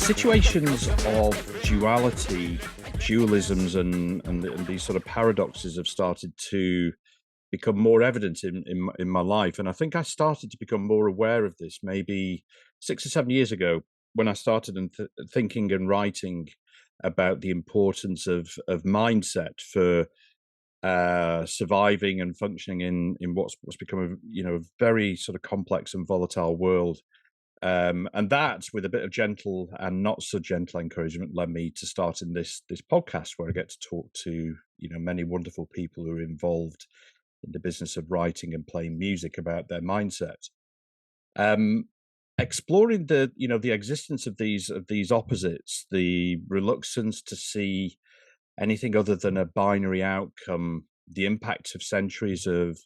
situations of duality, dualisms, and these sort of paradoxes have started to become more evident in my life. And I think I started to become more aware of this maybe 6 or 7 years ago when I started thinking and writing about the importance of mindset for surviving and functioning in what's become a very sort of complex and volatile world. And that, with a bit of gentle and not so gentle encouragement, led me to starting this podcast where I get to talk to many wonderful people who are involved in the business of writing and playing music about their mindset. Exploring the existence of these opposites, the reluctance to see anything other than a binary outcome, the impact of centuries of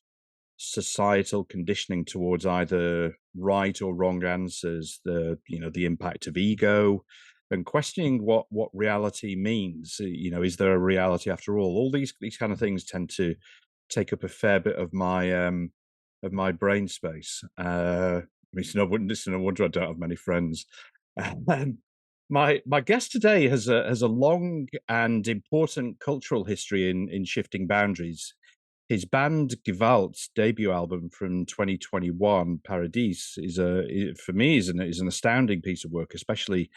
societal conditioning towards either right or wrong answers, the impact of ego, and questioning what reality means. Is there a reality after all? All these kind of things tend to take up a fair bit of my brain space. It's no wonder I don't have many friends. My guest today has a long and important cultural history in shifting boundaries. His band Gewalt's debut album from 2021, Paradise, for me is an astounding piece of work, especially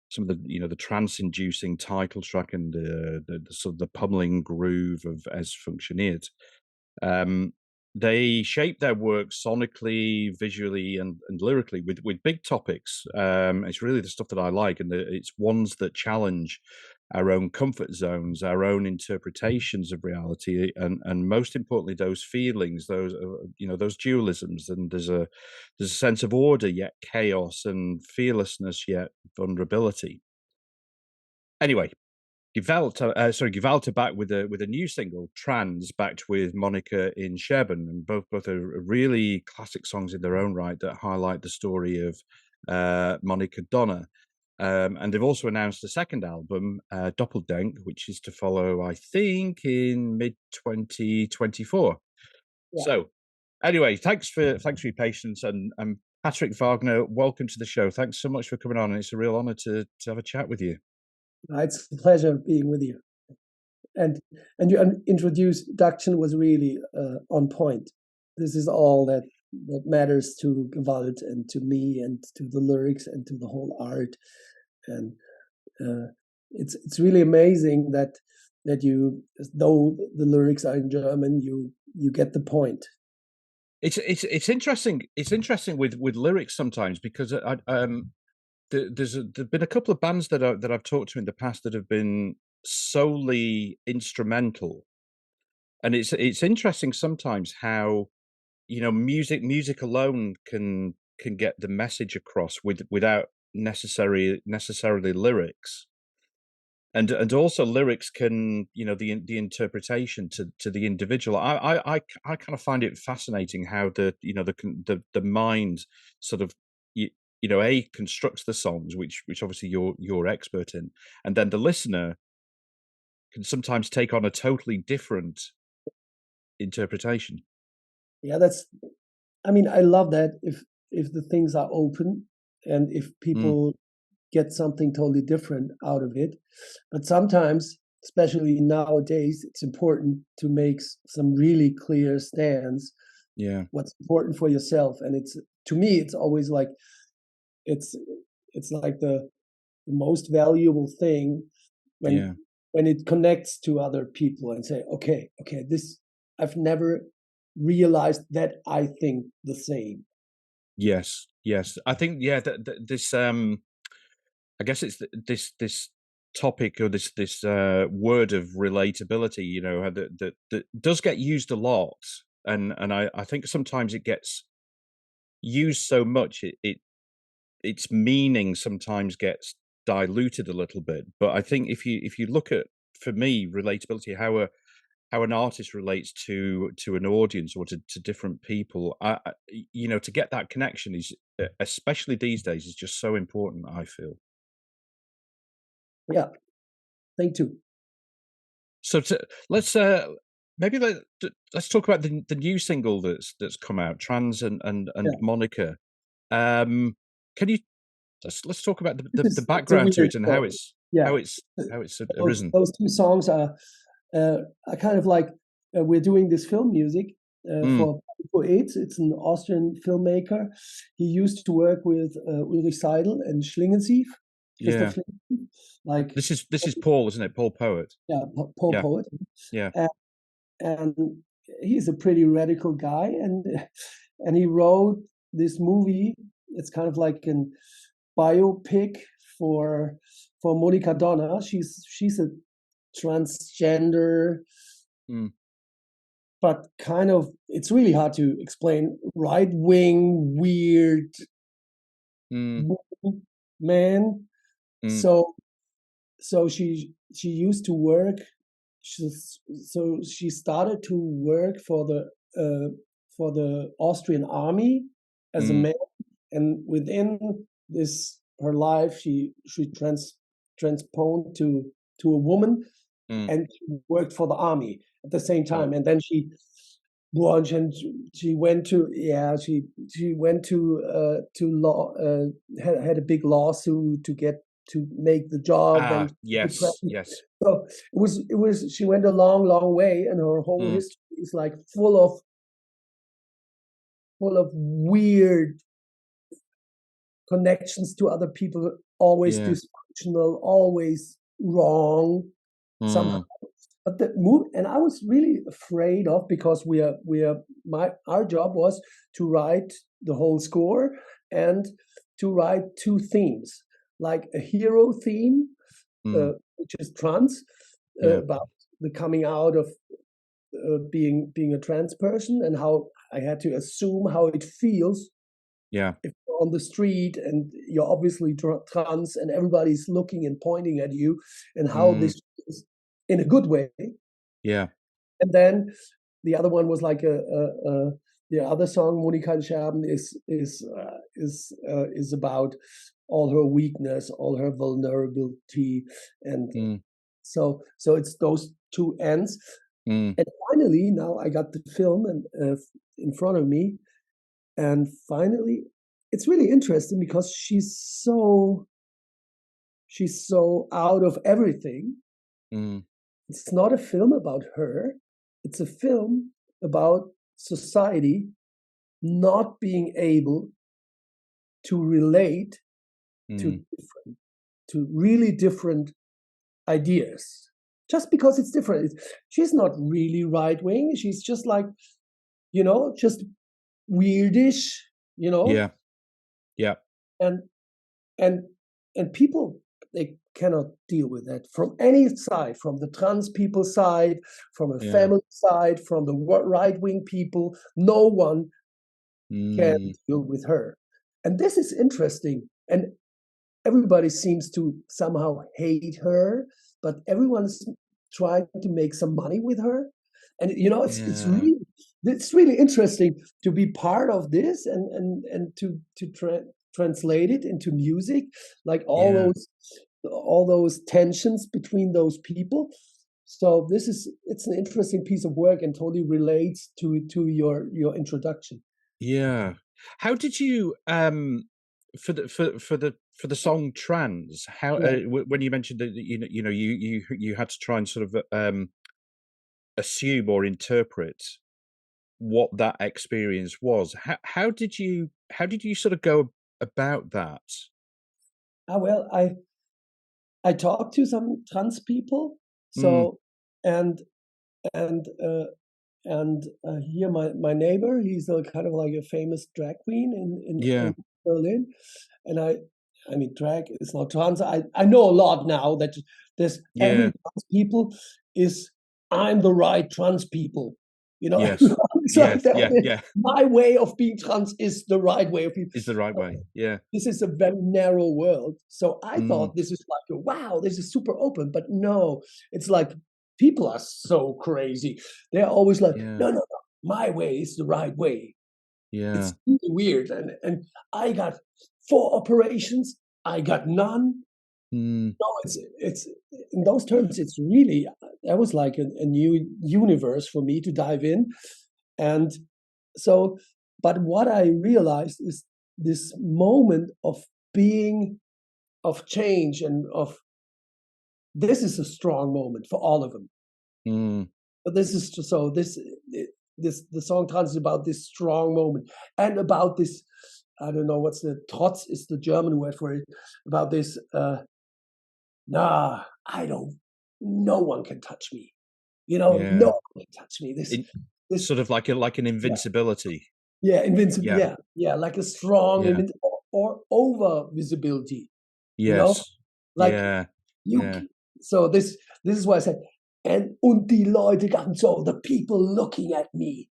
some of the trance-inducing title track and the sort of the pummeling groove of Es Funktioniert. They shape their work sonically, visually, and lyrically with big topics. It's really the stuff that I like, and it's ones that challenge our own comfort zones, our own interpretations of reality, and most importantly, those feelings, those dualisms. And there's a sense of order yet chaos, and fearlessness yet vulnerability. Anyway, Gewalt are back with a new single, Trans, backed with Monica in Scherben, and both are really classic songs in their own right that highlight the story of Monica Donner. And they've also announced a second album, Doppeldenk, which is to follow, I think, in mid-2024. Yeah. So, anyway, thanks for your patience, and Patrick Wagner, welcome to the show. Thanks so much for coming on, and it's a real honor to have a chat with you. It's a pleasure being with you. And your introduction was really on point. This is all that matters to Gewalt and to me and to the lyrics and to the whole art. And it's really amazing that you, though the lyrics are in German, you get the point. It's interesting. It's interesting with lyrics sometimes, because there's been a couple of bands that I've talked to in the past that have been solely instrumental, and it's interesting sometimes how music alone can get the message across without necessarily lyrics, and also lyrics can the interpretation to the individual. I kind of find it fascinating how the mind sort of constructs the songs, which obviously you're expert in, and then the listener can sometimes take on a totally different interpretation. Yeah, I love that if the things are open and if people get something totally different out of it. But sometimes, especially nowadays, it's important to make some really clear stands. Yeah, what's important for yourself, and to me, it's always like it's like the most valuable thing when it connects to other people and say, okay, this I've never realized that I think the same. Yes. I think this I guess it's this topic, or this word of relatability, that does get used a lot, and I think sometimes it gets used so much its meaning sometimes gets diluted a little bit. But I think if you look at, for me, relatability, how an artist relates to an audience or to different people, to get that connection is, especially these days, is just so important, I feel. Yeah, thank you. So let's talk about the new single that's come out, Trans and Monica. Can you let's talk about the it's a background to weird it and story. Yeah, how it's arisen. those two songs are kind of like we're doing this film music Mm, for AIDS. It's an Austrian filmmaker. He used to work with Ulrich Seidel and Schlingensief, Christoph yeah. Schlingensief, like This is Paul, isn't it? Paul Poet. yeah, Paul Yeah, Poet, yeah. and, and he's a pretty radical guy, and he wrote this movie. It's kind of like an biopic for Monica Donna. She's a transgender, Mm, but kind of it's really hard to explain. Right wing, weird mm, man. mm, So she used to work. So she started to work for the Austrian army as a mm, man, and within this her life she transposed to a woman, mm. and she worked for the army at the same Oh, time. And then she launched, and she went to she went to law, had a big lawsuit to get to make the job. Then yes, yes. so it was she went a long way, and her whole Mm, history is like full of weird connections to other people, always yeah. dysfunctional, always wrong somehow. Mm, But the move, and I was really afraid of, because our job was to write the whole score and to write two themes, like a hero theme, mm, which is trans, yeah, about the coming out of being a trans person, and how I had to assume how it feels yeah. if you're on the street and you're obviously trans and everybody's looking and pointing at you, and how Mm, this is in a good way. yeah. And then the other one was like the other song, Monika Scherben, is about all her weakness, all her vulnerability, and Mm, so it's those two ends. mm, And finally, now I got the film and in front of me, and finally, it's really interesting because she's so out of everything. mm, It's not a film about her. It's a film about society not being able to relate to mm, really different ideas. Just because it's different. She's not really right wing. She's just like, just weirdish, you know, yeah, yeah, and and and people, they cannot deal with that from any side, from the trans people side, from a yeah. family side, from the right wing people. No one can Mm, deal with her, and this is interesting. And everybody seems to somehow hate her, but everyone's trying to make some money with her. And yeah, it's really interesting to be part of this, and to translate it into music, like yeah. all those tensions between those people. So it's an interesting piece of work, and totally relates to your introduction. Yeah. How did you for the song "Trans"? How Yeah. when you mentioned that you had to try and sort of assume or interpret what that experience was. How did you sort of go about that? Well, I talked to some trans people, Mm, so and and here my neighbor, he's a kind of like a famous drag queen yeah, in Berlin, and I mean, drag is not trans. I know a lot now that there's every yeah, trans people is I'm the right trans people. yes, It's like yes, that. yeah, yeah. My way of being trans is the right way of being. Is the right way. Yeah. This is a very narrow world. So I Mm, thought this is like, wow, this is super open. But no, it's like people are so crazy. They're always like, yeah, no, my way is the right way. yeah. It's really weird. And I got 4 operations. I got none. Mm, No, it's in those terms, it's really, that was like a new universe for me to dive in. And so, but what I realized is this moment of being of change and of this is a strong moment for all of them. Mm. But this is so this the song Trans is about this strong moment and about this. I don't know what's the Trotz is the German word for it. About this. Nah, I don't. No one can touch me. You know, Yeah. no one can touch me. This Sort of like an yeah, invincibility. yeah, invincible. Yeah. Yeah, like a strong Yeah. or over visibility. You know, Yes. like Yeah. you. Yeah. So this is why I said, und die Leute ganz so the people looking at me.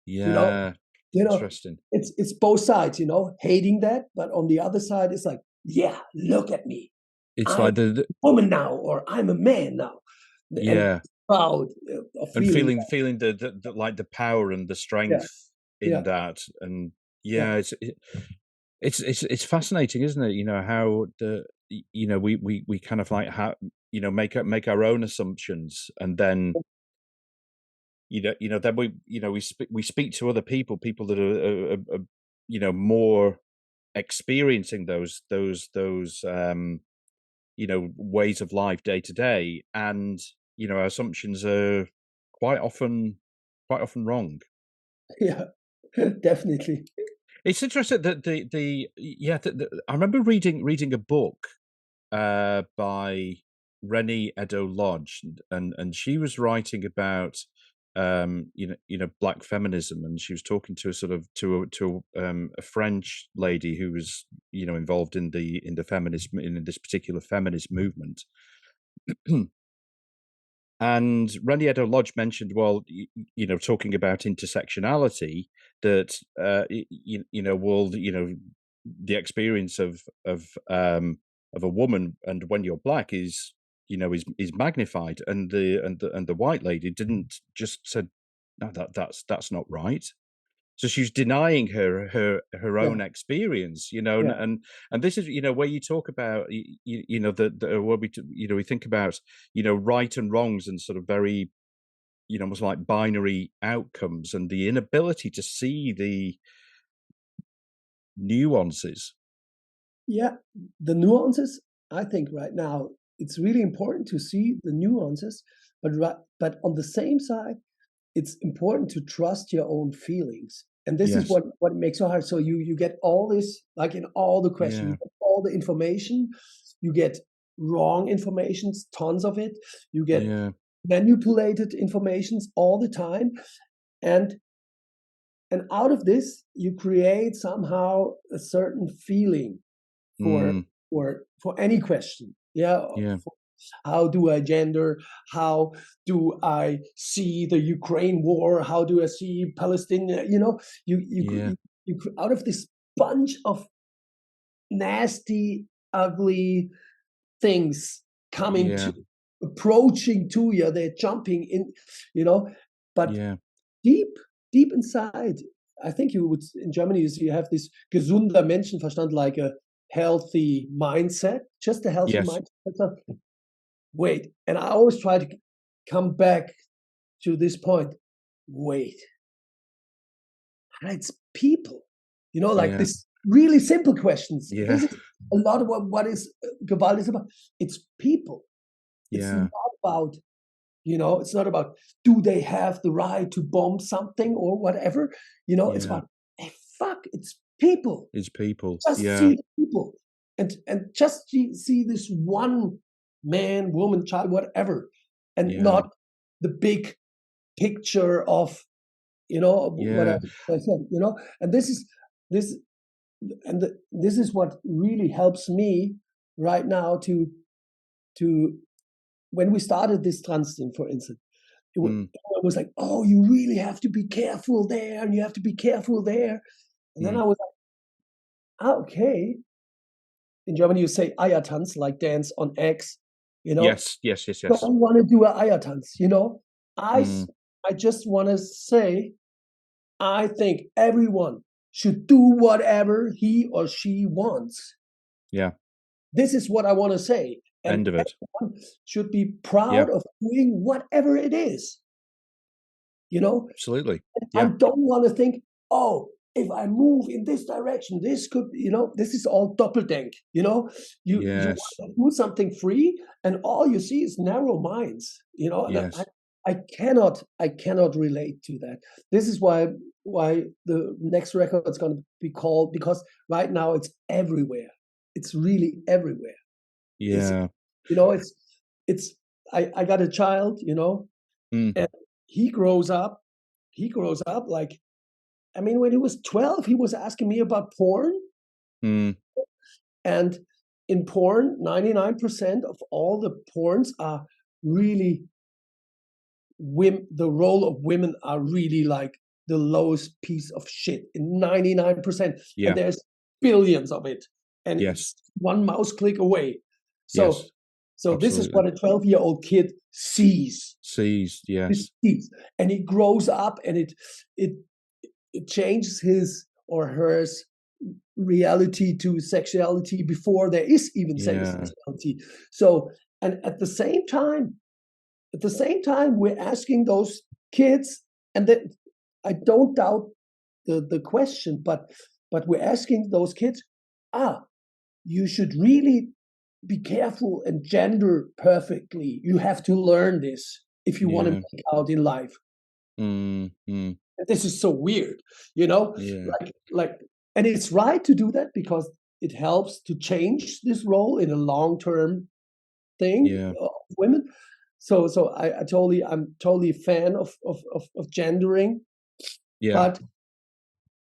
You know, Yeah. you know, Interesting. it's both sides. You know, hating that, but on the other side, it's like, yeah, look at me. It's I'm like a woman now, or I'm a man now, and yeah. proud of And feeling feeling that. feeling the like the power and the Yeah, strength yeah, in that. And yeah, yeah, it's fascinating, isn't it? You know, how we kind of like how make our own assumptions, and then then we speak to other people that are more experiencing those ways of life day to day, and our assumptions are quite often wrong. yeah, definitely. It's interesting that I remember reading a book by Rennie Edo Lodge, and she was writing about black feminism, and she was talking to a sort of a French lady who was involved in the feminism in this particular feminist movement. And Randy Edo Lodge mentioned, well, talking about intersectionality, that the experience of a woman and when you're black is magnified, and the white lady didn't just said, no, that's not right. So she's denying her Yeah, own experience, and yeah, and this is where you talk about where we think about right and wrongs, and sort of very almost like binary outcomes, and the inability to see the nuances. yeah. The nuances, I think, right now, it's really important to see the nuances, but on the same side, it's important to trust your own feelings. And this is Yes. what makes so hard. So you get all this, like in all the questions, Yeah. you get all the information, you get wrong informations, tons of it, you get Yeah. manipulated informations all the time. And out of this, you create somehow a certain feeling for Mm. for any question. Yeah. Yeah. How do I gender? How do I see the Ukraine war? How do I see Palestine? Yeah. You out of this bunch of nasty, ugly things coming to Yeah. approaching to you, they're jumping in, you know. But Yeah. deep, deep inside, I think you would in Germany you have this gesunder Menschenverstand, like a healthy mindset, just a healthy Yes. mindset. Wait, and I always try to come back to this point. Wait, it's people, like Yeah. this really simple questions. Yeah. This is a lot of what is Gewalt is about. It's people. It's not Yeah. about, it's not about do they have the right to bomb something or whatever. It's Yeah. about, hey, fuck, it's people. It's people. Just Yeah. see the people, and just see this one man, woman, child, whatever, and Yeah. not the big picture of what Yeah. I said. And this this is what really helps me right now to when we started this trans thing, for instance. Mm. It was like, oh, you really have to be careful there, and you have to be careful there. And then Mm. I was like, okay, in Germany, you say Eiertanz, like dance on eggs, you know. Yes. Yes. Yes. Yes. Don't want to do a Eiertanz. I, Mm. s- I just want to say, I think everyone should do whatever he or she wants. Yeah. This is what I want to say. And End of it. everyone should be proud Yeah. of doing whatever it is. You know, Absolutely. I Yeah. don't want to think, oh, if I move in this direction, this could, this is all doppeldenk. You Yes. want to do something free, and all you see is narrow minds. And Yes. I cannot relate to that. This is why the next record is going to be called, because right now it's everywhere. It's really everywhere. Yeah. It's I got a child, Mm. and he grows up. Like, I mean, when he was 12, he was asking me about porn. Mm. And in porn, 99% of all the porns are really the role of women are really like the lowest piece of shit in 99%. And Yeah. there's billions of it. And Yes. it's one mouse click away. So Yes. so this is Absolutely. what a 12-year-old kid sees. Seized. He Yes. sees. And he grows up, and it changes his or her reality to sexuality before there is even Yeah. sexuality. So, and at the same time, we're asking those kids, and that I don't doubt the question, but we're asking those kids, you should really be careful and gender perfectly. You have to learn this if you want to Yeah. make out in life. Mm. Mm. This is so weird, you know, Yeah. like, and it's right to do that because it helps to change this role in a long-term thing Yeah. of women. So I'm totally a fan of gendering, Yeah.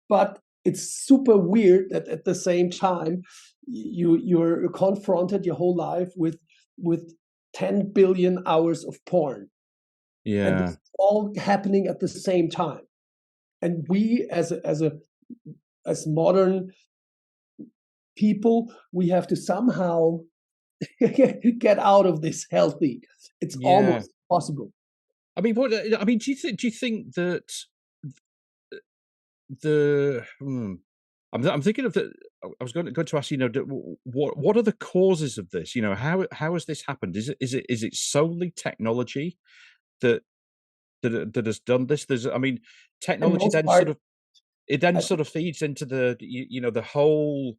but it's super weird that at the same time you're confronted your whole life with 10 billion hours of porn, and Yeah. it's all happening at the same time. And we as modern people, we have to somehow get out of this healthy. It's Yeah. almost possible. I mean, what? I mean, do you think that the? I'm thinking of the. I was going to ask you, what are the causes of this? How has this happened? Is it solely technology that that has done this? I mean, And technology most then sort part, of it then I, sort of feeds into the whole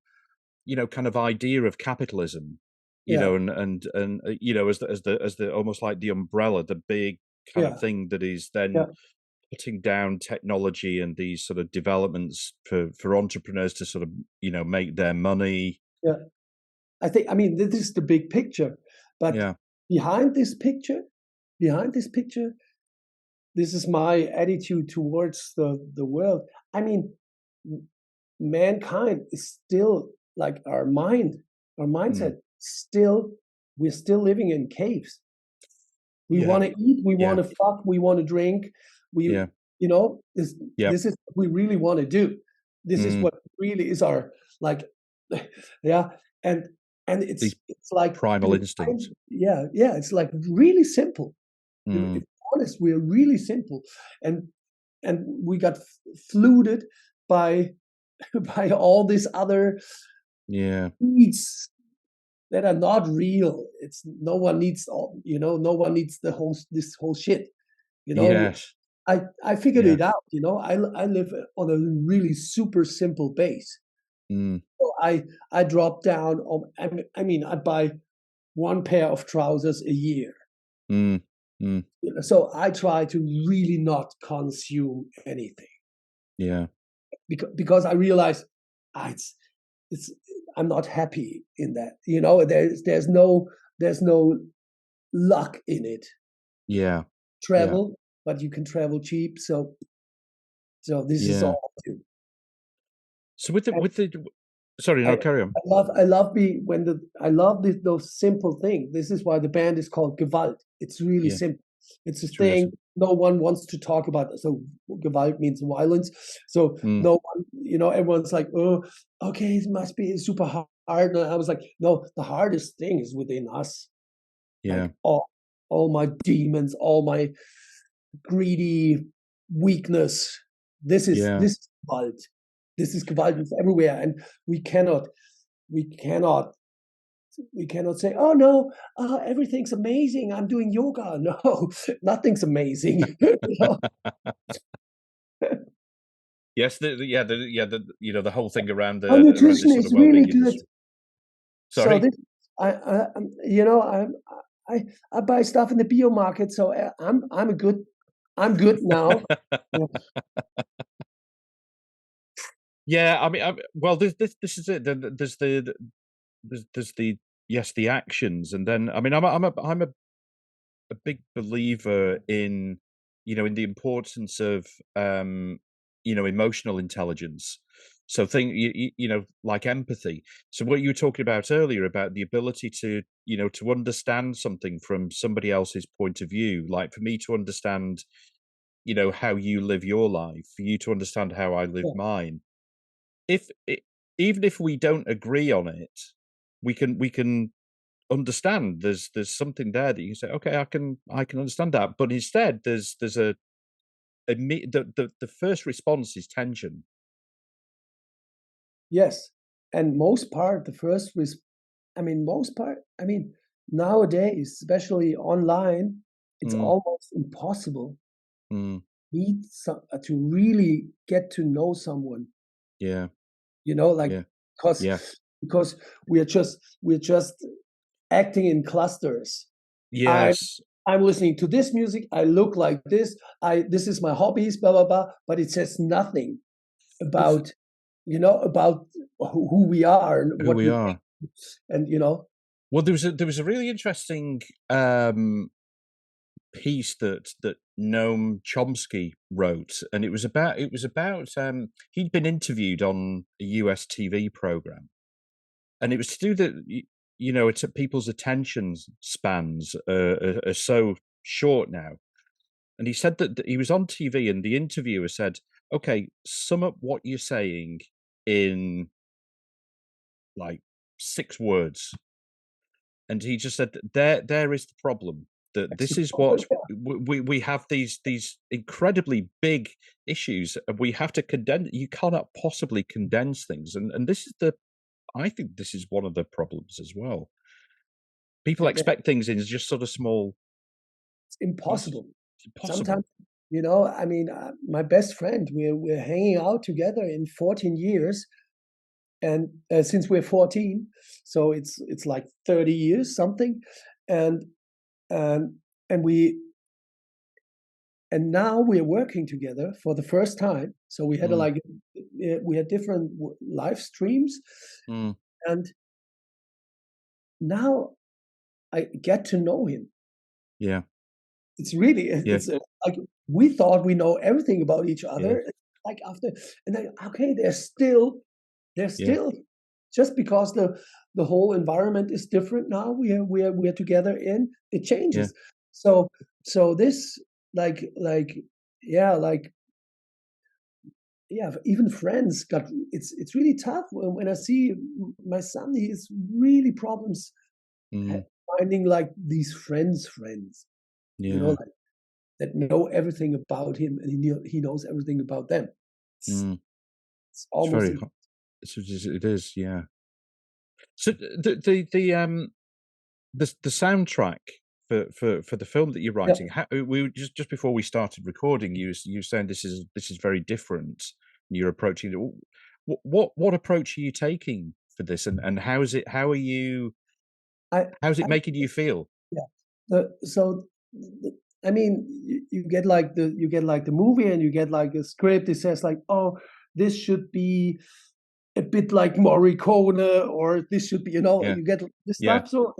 kind of idea of capitalism, yeah, as the almost like the umbrella, the big kind of yeah, thing that is yeah, then putting down technology and these sort of developments for entrepreneurs to sort of make their money. yeah. I mean, this is the big picture, but Yeah. behind this picture, behind this picture, this is my attitude towards the world. I mean, mankind is still like our Mm. mindset. Still, we're still living in caves. We Yeah. want to eat, we want Yeah. to fuck, we want to drink. We, Yeah. this Yeah. this is what we really want to do. This is Mm. what really is our like, yeah. And These it's like primal instincts. yeah. It's like really simple. Mm. If honest, we're really simple, and we got fluted by by all these other Yeah. needs that are not real. It's no one needs no one needs this whole shit. You know, Yes. I figured Yeah. it out. I live on a really super simple base. Mm. So I drop down on. I mean, I buy one pair of trousers a year. Mm. Mm. So I try to really not consume anything Yeah. because I realize it's I'm not happy in that. There's no luck in it. Yeah. Yeah. Travel, but you can travel cheap. So this is Yeah. all. So with the And with the sorry, I, no, carry on. I love those simple things. This is why the band is called Gewalt. It's really Yeah. simple. It's a It's really thing no one wants to talk about. So Gewalt means violence. So mm. no one, everyone's like, oh, okay, it must be super hard. And I was like, no, the hardest thing is within us. Yeah. Like all my demons, all my greedy weakness. Yeah. This is Gewalt. This is Gewalt. It's everywhere, and we cannot we cannot we cannot say, oh no, everything's amazing, I'm doing yoga. No, nothing's amazing. Yes, the whole thing around Our this nutrition sort of is really well-being good. industry. So Sorry? this, you know, I buy stuff in the bio market, so I'm good now. Yeah. Yeah, I mean, well, this is it. There's the yes, the actions, and then I mean, I'm a big believer in, in the importance of, emotional intelligence. So like empathy. So what you were talking about earlier about the ability to, to understand something from somebody else's point of view, like for me to understand, how you live your life, for you to understand how I live Yeah. mine. If it, Even if we don't agree on it, we can understand there's something there that you can say, okay, I can understand that. But instead there's the first response is tension. Yes, and most part, the first was, I mean, most part, I mean, nowadays, especially online, it's Mm, almost impossible mm, to really get to know someone. yeah, You know, like yeah, because yeah, because we're just acting in clusters. I'm yes. I'm listening to this music. I look like this. I This is my hobbies. Blah blah blah. But it says nothing Well, about about who we are and who what we we are. and Well, there was a really interesting piece that Noam Chomsky wrote, and it was about he'd been interviewed on a US TV program, and it was to do that. It's people's attention spans are so short now. And he said that he was on TV, and the interviewer said, "Okay, sum up what you're saying in like 6 words." And he just said, There is the problem. That this is what we have, these incredibly big issues. And we have to condense. You cannot possibly condense things, and this is the. I think this is one of the problems as well. People it's expect things in just sort of small pieces. impossible. It's Sometimes, impossible. I mean, my best friend, we're hanging out together in 14 years, and since we're 14, so it's like 30 years something, and and and we and now we're working together for the first time. So we had Mm, we had different live streams, mm, and now I get to know him. yeah, It's really yeah, like we thought we know everything about each yeah, other. Like after, and then okay, they're yeah, still just because the whole environment is different now. We are together in it yeah, changes. So this like yeah like yeah, even friends got it's really tough when I see my son. He has really problems mm, finding like these friends, yeah, like that know everything about him, and he knows everything about them. It's, mm. it's It's almost very hot. It is, yeah. So the soundtrack for the film that you're yeah. writing, we were just before we started recording, you were saying this is very different. You're approaching it. What approach are you taking for this, and I, how is it I making you feel? yeah. I mean, you get like the movie, and you get like a script. It says like, oh, this should be a bit like Morricone, or this should be, Yeah, you get this yeah, stuff. So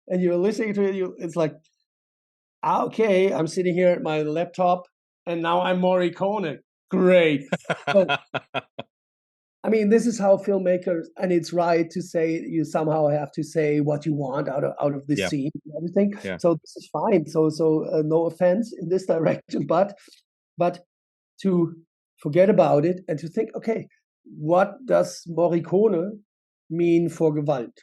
and you're listening to it. It's like, okay, I'm sitting here at my laptop, and now I'm Morricone. Great. So I mean, this is how filmmakers, and it's right to say you somehow have to say what you want out of this yeah, scene and everything. yeah, So this is fine. So no offense in this direction, but to forget about it and to think, okay, what does Morricone mean for Gewalt?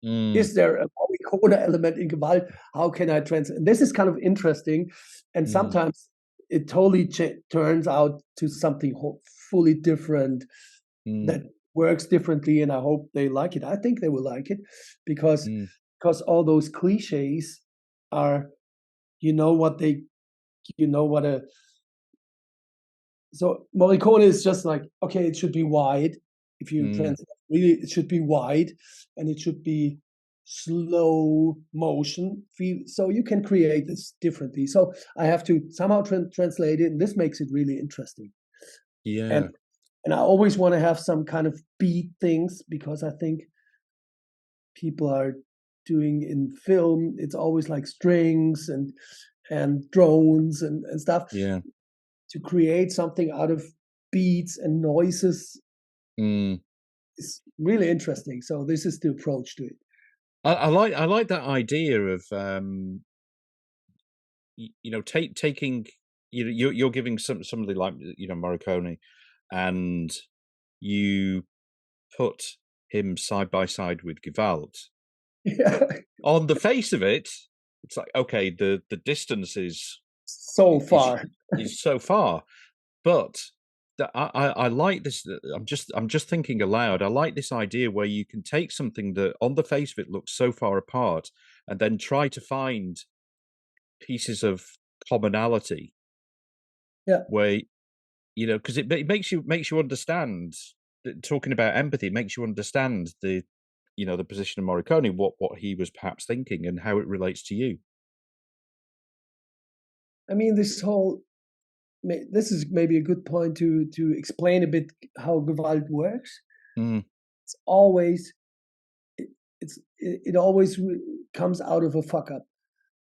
mm, Is there a Morricone element in Gewalt? How can I translate? This is kind of interesting, and mm, sometimes it totally turns out to something fully different mm, that works differently, and I hope they like it. I think they will like it because mm, all those cliches are, what they, what a so Morricone is just like, okay, it should be wide. If you Mm, translate, really, it should be wide, and it should be slow motion. So you can create this differently. So I have to somehow translate it, and this makes it really interesting. yeah, And and I always want to have some kind of beat things, because I think people are doing in film, it's always like strings and drones and stuff. yeah. To create something out of beats and noises Mm. is really interesting. So this is the approach to it. I like that idea of taking you're giving somebody like Morricone, and you put him side by side with Gewalt. Yeah, On the face of it, it's like, okay, the distance so is far. is so far, but I like this. I'm just thinking aloud. I like this idea where you can take something that on the face of it looks so far apart, and then try to find pieces of commonality Yeah, where because it makes you understand. Talking about empathy, it makes you understand the position of Morricone, what he was perhaps thinking, and how it relates to you. I mean, this is maybe a good point to explain a bit how Gewalt works. Mm, It's always it always comes out of a fuck up.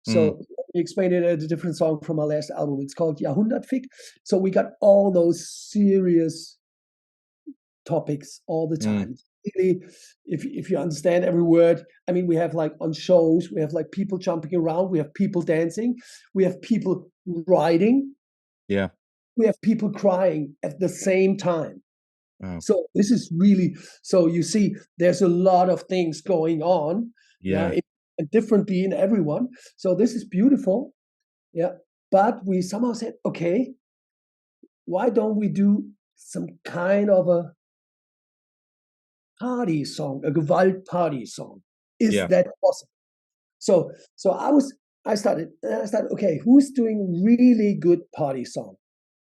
mm, So we explained it at a different song from our last album. It's called Jahrhundertfick. So we got all those serious topics all the mm, time. Really, if you understand every word, I mean, we have like on shows, we have like people jumping around, we have people dancing, we have people riding, yeah. we have people crying at the same time. Oh, So this is really, so you see, there's a lot of things going on, yeah, yeah. and differently in everyone. So this is beautiful, yeah. But we somehow said, okay, why don't we do some kind of a party song, a Gewalt party song? Is Yeah. that possible? So I started, okay, who's doing really good party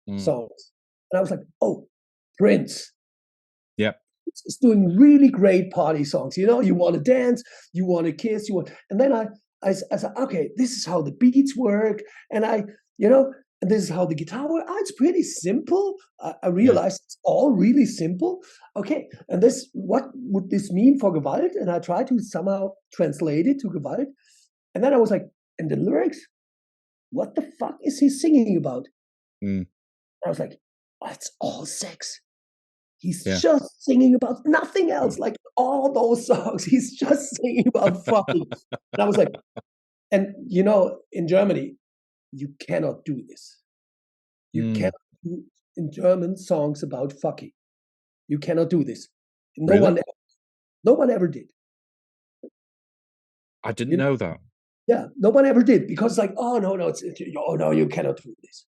Mm, songs? And I was like, oh, Prince. yeah. Is doing really great party songs. You know, you want to dance, you want to kiss, and then I said, okay, this is how the beats work, and and this is how the guitar works. Oh, it's pretty simple. I Yeah. realized it's all really simple. Okay, and what would this mean for Gewalt? And I tried to somehow translate it to Gewalt, and then I was like, and the lyrics, what the fuck is he singing about? Mm, I was like, oh, it's all sex. He's yeah. just singing about nothing else. Like all those songs, he's just singing about fucking. And I was like, and in Germany, you cannot do this. You Mm, cannot do in German songs about fucking. You cannot do this. No really? one, no one ever did. I didn't You know? know that. Yeah, no one ever did, because like, oh no, no, oh no, you cannot do this.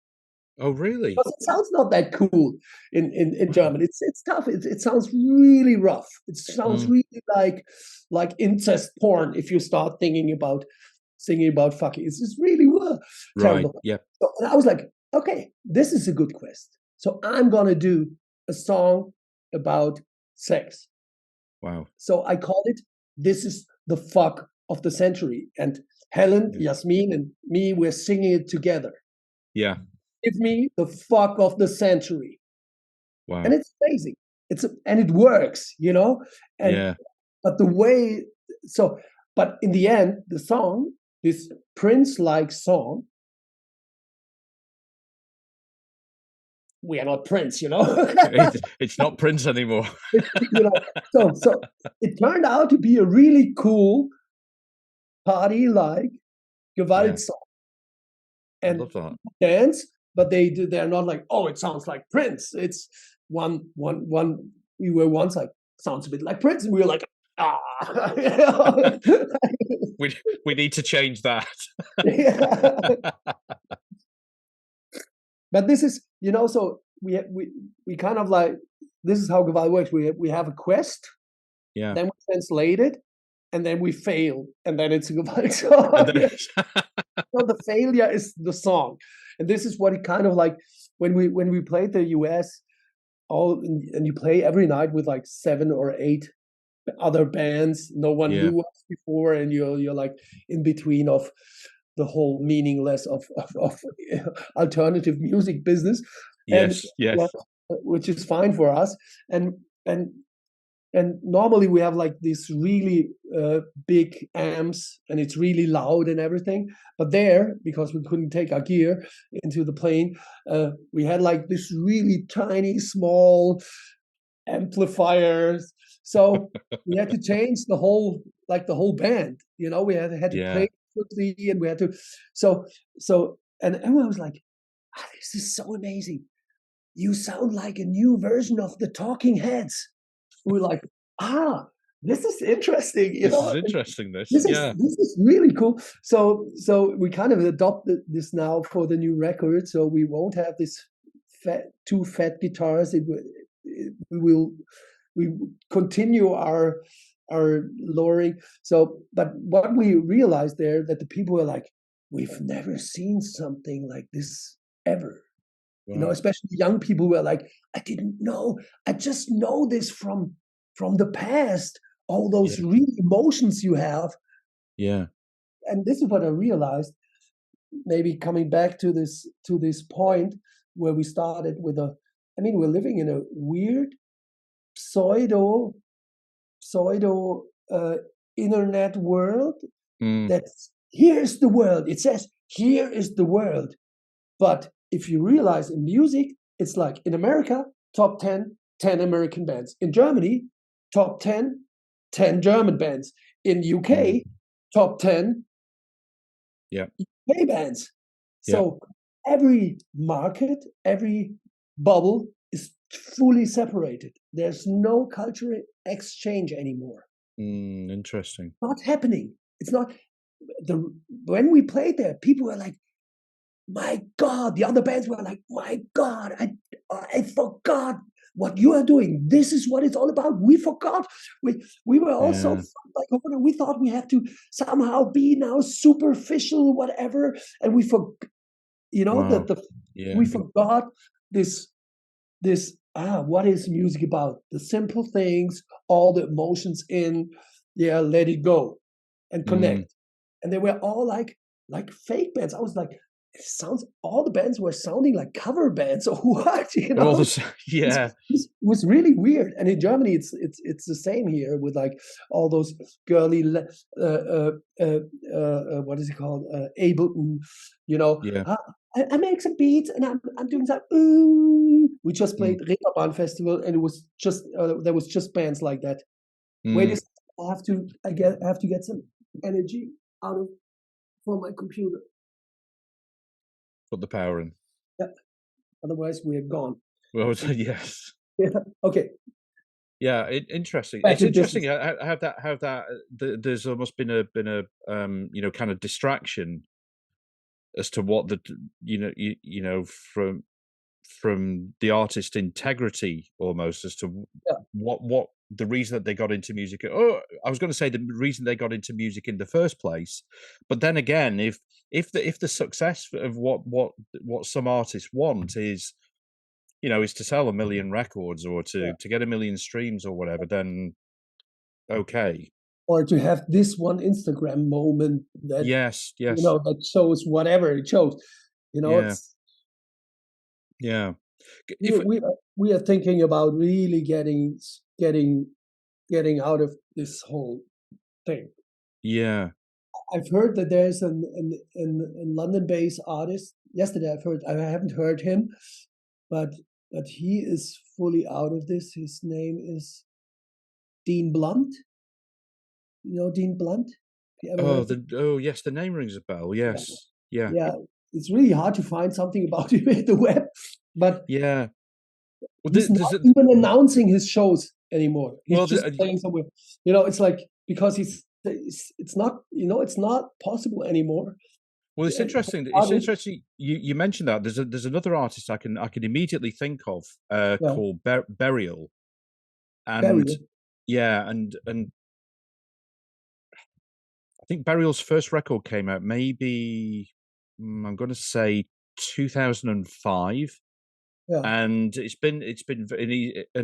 Oh, really? Because it sounds not that cool in German. It's tough. It sounds really rough. It sounds Mm, really like incest porn if you start singing about fucking. It's just really right. terrible. Yeah. So, and I was like, okay, this is a good quest. So I'm gonna do a song about sex. Wow. So I called it "This Is the Fuck of the Century," and Helen, Yeah. Yasmin, and me, we're singing it together. Yeah. Give me the fuck of the century. And Wow. it's amazing. And it works, and Yeah. but the way, so but in the end, the song, this Prince-like song, we are not Prince. It's not Prince anymore. So it turned out to be a really cool party like Yeah. Gewalt song, I and love that. dance, but they're not like, oh, it sounds like Prince. It's one. We were once like, sounds a bit like Prince, and we were like, ah. We need to change that. Yeah. But this is, so we kind of like, this is how Gewalt works. We have a quest, Yeah. then we translate it, and then we fail, and then it's a Gewalt And song. then the failure is the song. And this is what it kind of like when we played the US, and you play every night with like 7 or 8 other bands. No one Yeah. knew us before, and you're like in between of the whole meaningless of alternative music business, and Yes. Yes. yeah, which is fine for us. And and and normally we have like these really big amps, and it's really loud and everything. But there, because we couldn't take our gear into the plane, we had like this really tiny, small amplifiers. So we had to change the whole band. We had to Yeah. play quickly, and we had to. So and everyone was like, "This is so amazing! You sound like a new version of the Talking Heads." We were like, this is interesting. This is interesting. This. This Yeah. is really cool. So we kind of adopted this now for the new record. So we won't have this two fat guitars. We continue our lowering. So, but what we realized there, that the people were like, we've never seen something like this ever. Wow. Especially young people were like, I didn't know. I just know this from the past. All those Yeah. real emotions you have. Yeah. And this is what I realized. Maybe coming back to this point where we started with we're living in a weird pseudo internet world. That's here's the world. It says here is the world. But if you realize in music, it's like in America, top 10 American bands. In Germany, top 10 German bands. In UK, top 10 Yeah. UK bands. Yeah. So every market, every bubble is fully separated. There's no cultural exchange anymore. Interesting. Not happening. It's not when we played there, people were like, my God, the other bands were like, my God, I forgot what you are doing. This is what it's all about. We forgot. We were also like, we thought we had to somehow be now superficial, whatever, and we forgot. Wow. We forgot this. What is music about? The simple things, all the emotions in. Let it go, and connect. And they were all like fake bands. I was like, all the bands were sounding like cover bands or what, Well, yeah. It was really weird. And in Germany, it's the same here with like all those girly, what is it called, Ableton, Yeah. I make some beats and I'm doing that. Ooh. We just played Reeperbahn Festival, and it was just there was just bands like that. Wait a second, I have to get some energy out of for my computer. Put the power in. Yeah. Otherwise, we're gone. Well, yes. Yeah. Okay. Yeah. Interesting. Back It's to interesting business. how that there's almost been a kind of distraction as to what from the artist integrity almost as to what the reason that they got into music. Oh, I was going to say the reason they got into music in the first place, but then again, if the success of what some artists want is to sell 1 million records or to get 1 million streams or whatever, then okay. Or to have this one Instagram moment that Yes. that shows whatever it shows. It's we are thinking about really getting out of this whole thing. Yeah. I've heard that there's a London-based artist. Yesterday, I haven't heard him, but he is fully out of this. His name is Dean Blunt. You know Dean Blunt? Yes, the name rings a bell. Yes. Yeah. It's really hard to find something about him in the web, but yeah. Well, he's not even announcing his shows anymore. He's just playing somewhere. It's like because it's not it's not possible anymore. Well, it's interesting. It's interesting. You mentioned that there's another artist I can immediately think of called Burial, and and I think Burial's first record came out maybe I'm going to say 2005, Yeah. and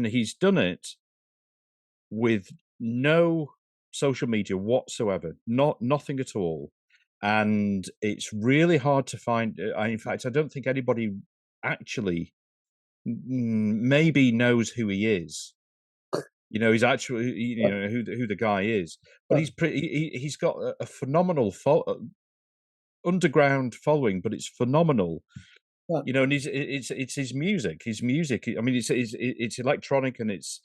he's done it with no social media whatsoever, nothing at all, and it's really hard to find. In fact, I don't think anybody actually maybe knows who he is. He's actually who the guy is, but Yeah. he's pretty. He's got a phenomenal underground following, but it's phenomenal. Yeah. And it's his music. His music. I mean, it's electronic and it's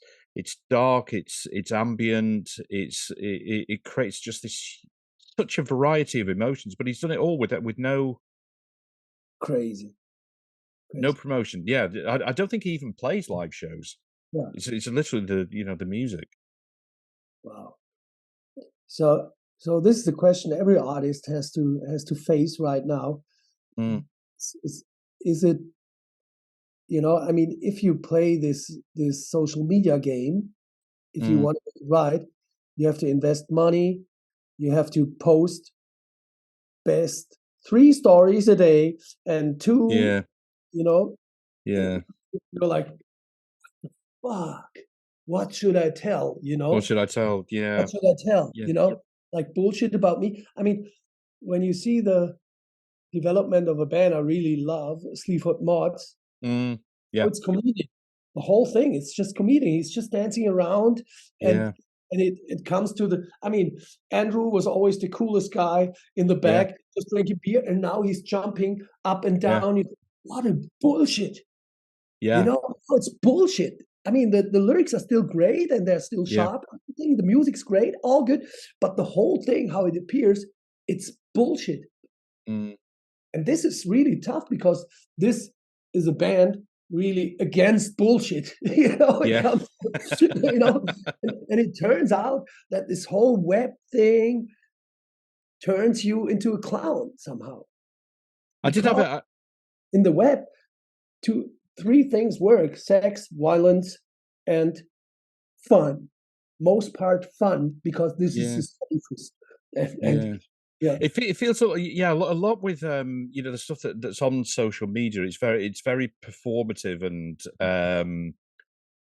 dark. It's ambient. It creates just this such a variety of emotions. But he's done it all with Crazy. no Crazy. promotion. Yeah, I don't think he even plays live shows. Yeah. It's literally the music. Wow. So this is the question every artist has to face right now. Mm, Is it, I mean, if you play this social media game, if you mm, want to make it right, you have to invest money, you have to post best 3 stories a day, and 2, yeah, you know, yeah. you're like, fuck, what should I tell? What should I tell? Yeah, What should I tell? yeah, Like bullshit about me. I mean, when you see the development of a band I really love, Sleaford Mods, mm, oh, yeah, it's comedic. The whole thing, it's just comedic. He's just dancing around, and yeah, it comes to the. I mean, Andrew was always the coolest guy in the yeah, back, just drinking beer, and now he's jumping up and yeah, down. You think, what a bullshit! yeah, Oh, it's bullshit. I mean, the lyrics are still great and they're still yeah. sharp. The music's great, all good, but the whole thing, how it appears, it's bullshit. Mm, And this is really tough because this is a band really against bullshit. It yeah. comes, and it turns out that this whole web thing turns you into a clown somehow. I did have Because a in the web, 3 things work: sex, violence, and fun. Most part fun, because this is yeah, the safest. And yeah. yeah, It feels sort of, yeah, a lot with the stuff that's on social media. It's very performative and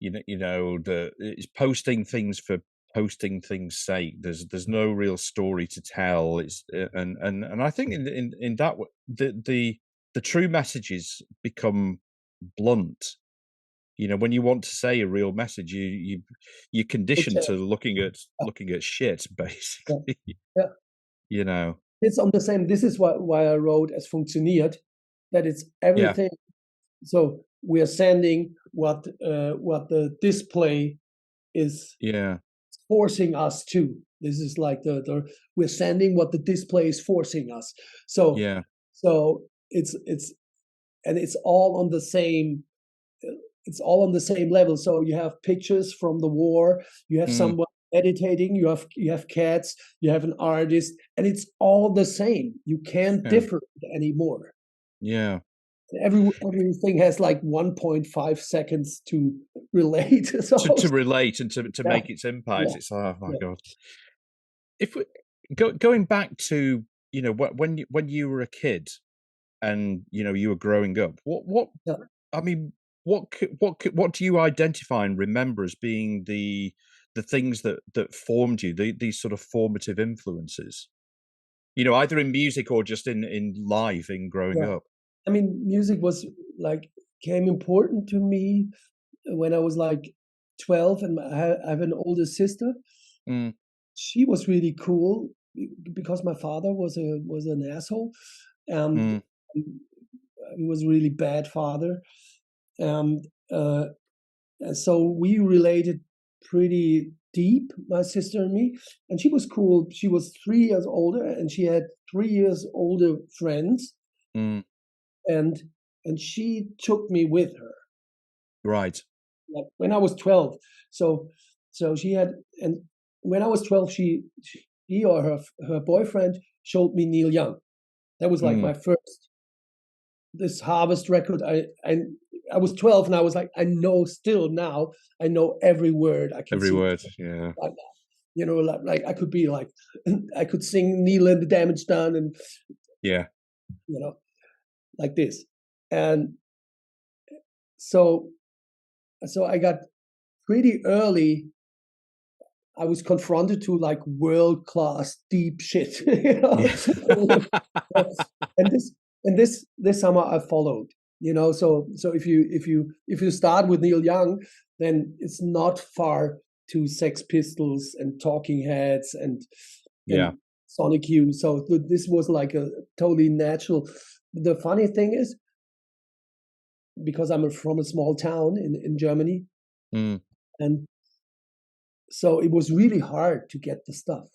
it's posting things for posting things' sake. There's no real story to tell. It's and I think in that the true messages become blunt. When you want to say a real message, you're it's conditioned to looking at shit, yeah, basically. yeah. You know. It's on the same. This is why I wrote "Es funktioniert," that it's Yeah, everything. So we are sending what the display is yeah, forcing us to. This is like the we're sending what the display is forcing us. So yeah. so it's and it's all on the same level. So you have pictures from the war, you have Mm, someone meditating, you have cats, you have an artist, and it's all the same. You can't yeah, differ anymore. yeah. Everything has like 1.5 seconds to relate. So To relate and to yeah, make its impact, yeah, it's oh my yeah, god. If we going back to when you were a kid and you were growing up, what yeah. I mean, what do you identify and remember as being the things that formed you, these sort of formative influences? Either in music or just in life in growing Yeah. up. I mean, music was like came important to me when I was like 12, and I have an older sister. Mm, She was really cool because my father was an asshole, and mm, he was a really bad father, and so we related pretty deep, my sister and me. And she was cool. She was 3 years older, and she had 3 years older friends, mm, and she took me with her, right. like when I was 12. So she had, and when I was 12, he or her boyfriend showed me Neil Young. That was like Mm, my first this Harvest record. I was 12, and I was like, I know still now, I know every word. I can every sing word, yeah. like that. Like I could be like, I could sing Neil and the Damage Done, and Yeah. you know, like this. And so, so I got pretty early, I was confronted to like world-class deep shit, you know. Yeah. And this summer I followed, you know. So if you start with Neil Young, then it's not far to Sex Pistols and Talking Heads Yeah. and Sonic Youth. So this was like a totally natural. The funny thing is, because I'm from a small town in Germany, Mm, and so it was really hard to get the stuff.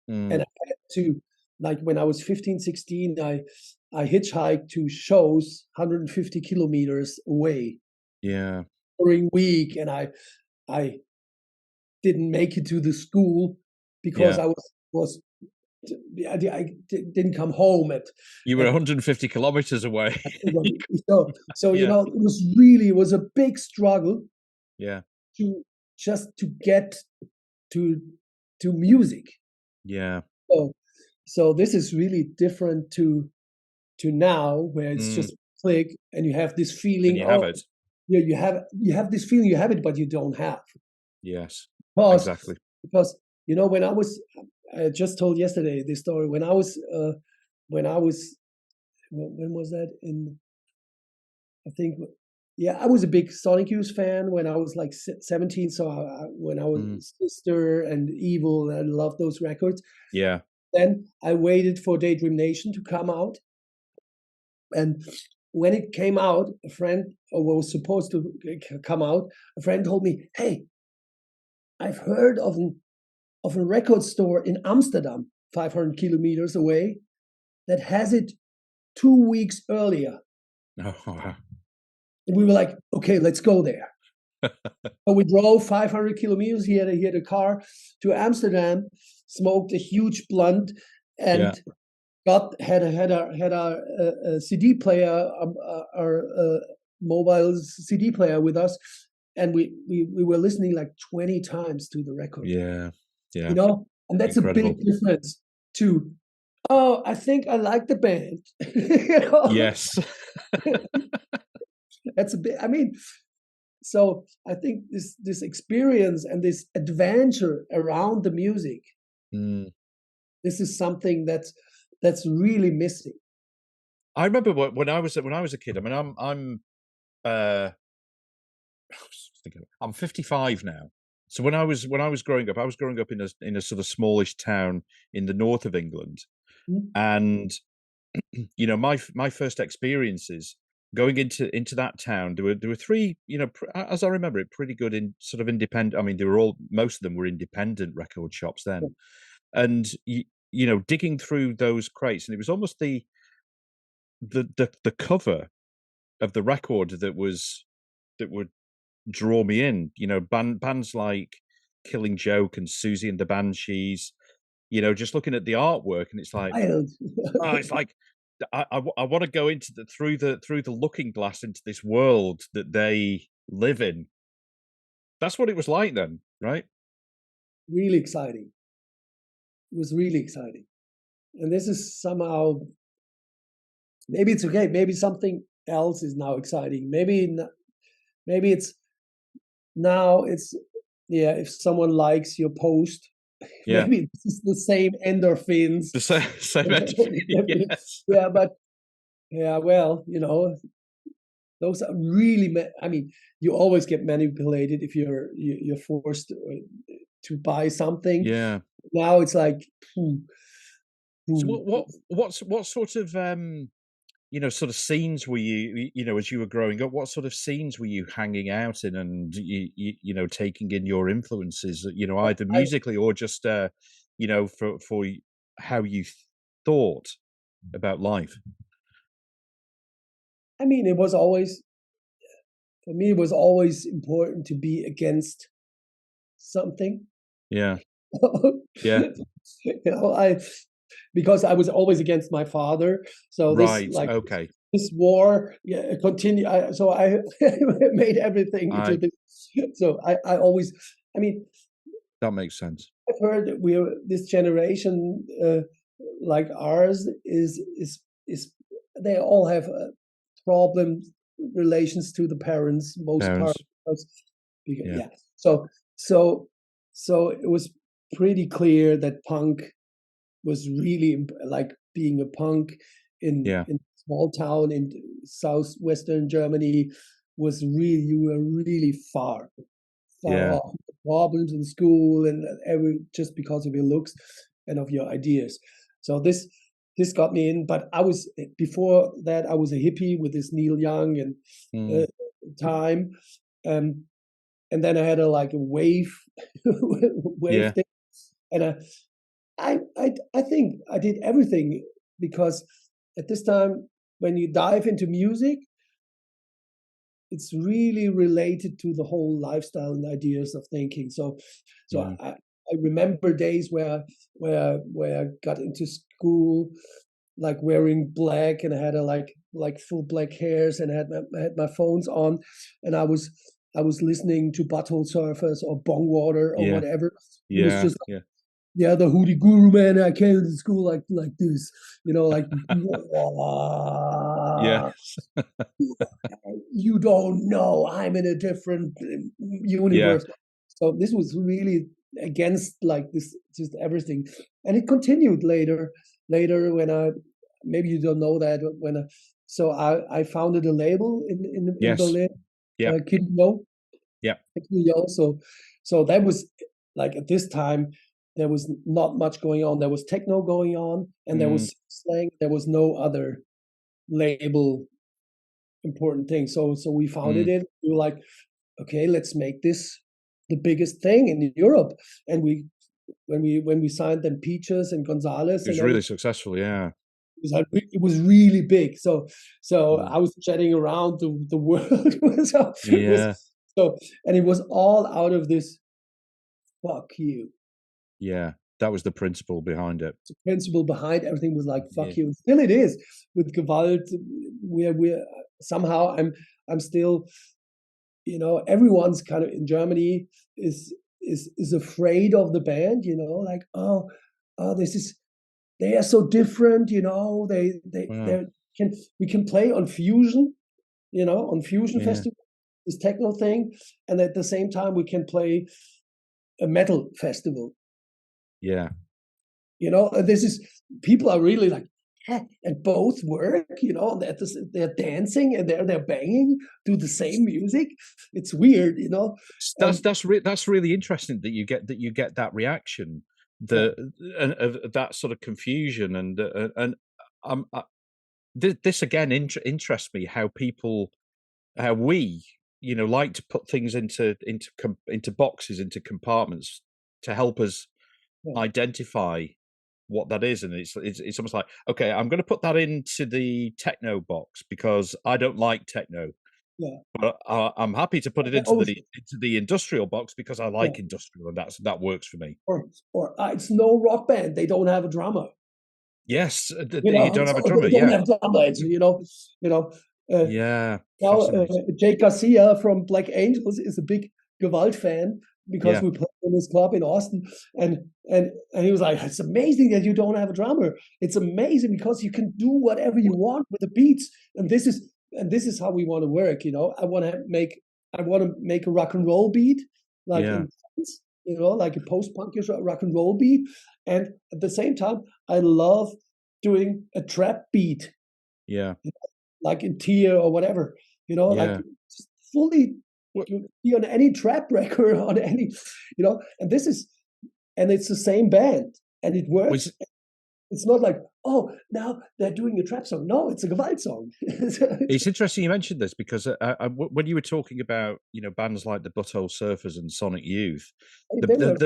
And mm, I had to, like when I was 15, 16, I hitchhiked to shows 150 kilometers away yeah. during week, and I didn't make it to the school because Yeah. I was didn't come home You were at 150 kilometers away. so you Yeah. know it was a big struggle Yeah. to just to get to music. Yeah. So so this is really different to now, where it's Mm, just click and you have this and feeling, you have oh, it. yeah, you have this feeling, you have it, but you don't have. Yes. Because Exactly. because you know, when I just told yesterday this story. When I was when was that? In I think yeah, I was a big Sonic Youth fan when I was like 17. So when I Mm, was Sister and Evil, I loved those records. yeah. Then I waited for Daydream Nation to come out. And when it came out, a friend, or was supposed to come out, a friend told me, "Hey, I've heard of a record store in Amsterdam, 500 kilometers away, that has it 2 weeks earlier." Oh, wow. And we were like, "Okay, let's go there." So we drove 500 kilometers. He had a car to Amsterdam, smoked a huge blunt, Yeah. and got had a CD player, our mobile CD player with us, and we were listening like 20 times to the record, Yeah. you Yeah. know, and that's a big Incredible. difference to, oh, I think I like the band, you know, Yes. that's a bit. I mean, so I think this experience and this adventure around the music, Mm. this is something that's really missing. I remember when I was a kid. I mean, uh I'm 55 now. So when I was growing up, I was growing up in a sort of smallish town in the north of England, Mm. and you know my first experiences going into that town, there were three, you know, as I remember it, pretty good in sort of independent. I mean, they were all most of them were independent record shops then, and you know, digging through those crates, and it was almost the cover of the record that would draw me in. You know, bands like Killing Joke and Susie and the Banshees. You know, just looking at the artwork, and it's like, Wild. oh, it's like I want to go into through the looking glass into this world that they live in. That's what it was like then, right? Really exciting. It was really exciting. And this is somehow, maybe it's okay. Maybe something else is now exciting. Maybe it's now it's, yeah, if someone likes your post, Yeah, maybe this is the same endorphins. the same yes, Yeah, but yeah, well, you know, those are really, I mean, you always get manipulated if you're forced to buy something. yeah. Now it's like, hmm, So hmm. what sort of you know, sort of scenes were you know, as you were growing up, what sort of scenes were you hanging out in, and you know, taking in your influences, you know, either I musically or just you know, for how you thought about life? I mean, it was always, for me, it was always important to be against something. Yeah, yeah, You know, because I was always against my father. So this, right, like okay. this war, yeah, continue. So I made everything into I this. So I always, I mean, That makes sense. I've heard that we're this generation, like ours, is they all have problems, relations to the parents, most part. Parents. Yeah. Yeah. So so so it was pretty clear that punk was really like being a punk Yeah. in a small town in southwestern Germany was really, you were really far Yeah. off problems in school and every just because of your looks and of your ideas. So this got me in, but I was before that I was a hippie with this Neil Young and Mm. time, um, and then I had a like a wave wave Yeah. thing, and I think I did everything because at this time when you dive into music, it's really related to the whole lifestyle and ideas of thinking. So Mm. I remember days where I got into school like wearing black and I had a like full black hairs and I had my phones on and I was listening to Butthole Surfers or Bongwater or Yeah. whatever. It was Yeah. just Yeah. yeah, the Hootie Guru man. I came to school like this, like Yeah. you don't know. I'm in a different Yeah. universe. So this was really against like this, just everything, and it continued later. Later, when I maybe you don't know that when so I founded a label in Yes. Berlin, Yeah. Kidyo. Yeah. So that was like at this time there was not much going on. There was techno going on, and there Mm. was slang. There was no other label important thing. So we founded Mm. it. We were like, okay, let's make this the biggest thing in Europe. And we when we signed them Peaches and Gonzalez It was and really everything, successful. Yeah. it was really big. So Mm. I was chatting around the world. So it was Yeah. so and it was all out of this fuck you. Yeah. That was the principle behind it. The principle behind everything was like Yeah. fuck you. Still it is with Gewalt. We're somehow I'm still everyone's kind of in Germany is afraid of the band, like this is they are so different, Wow. they can we can play on Fusion, on Fusion Yeah. Festival, this techno thing, and at the same time we can play a metal festival, Yeah. and this is people are really like and both work, they're dancing and they're banging, do the same music. It's weird, and That's really interesting that you get that reaction, yeah, the and of that sort of confusion and this again interests me how people how we like to put things into boxes, into compartments to help us yeah, identify what that is, and it's almost like, okay, I'm going to put that into the techno box because I don't like techno, yeah. but I'm happy to put it Oh, into the industrial box because I yeah. like industrial, and that works for me. Or it's no rock band. They don't have a drummer. Yes, you don't have a So drummer. they don't Yeah, have drummers. You know. Uh, yeah, now fascinating. Jake Garcia from Black Angels is a big Gewalt fan because Yeah, we played in his club in Austin, and and he was like, "It's amazing that you don't have a drummer. It's amazing because you can do whatever you want with the beats, and this is how we want to work. I want to make a rock and roll beat, like yeah, in like a post-punkish rock and roll beat, and at the same time, I love doing a trap beat, yeah, like in Tier or whatever, like yeah. just fully Well, you be on any trap record on any, and this is and it's the same band and it works. was It's not like, oh, now they're doing a trap song. No, it's a Gewalt song. It's interesting you mentioned this because when you were talking about bands like the Butthole Surfers and Sonic Youth, They were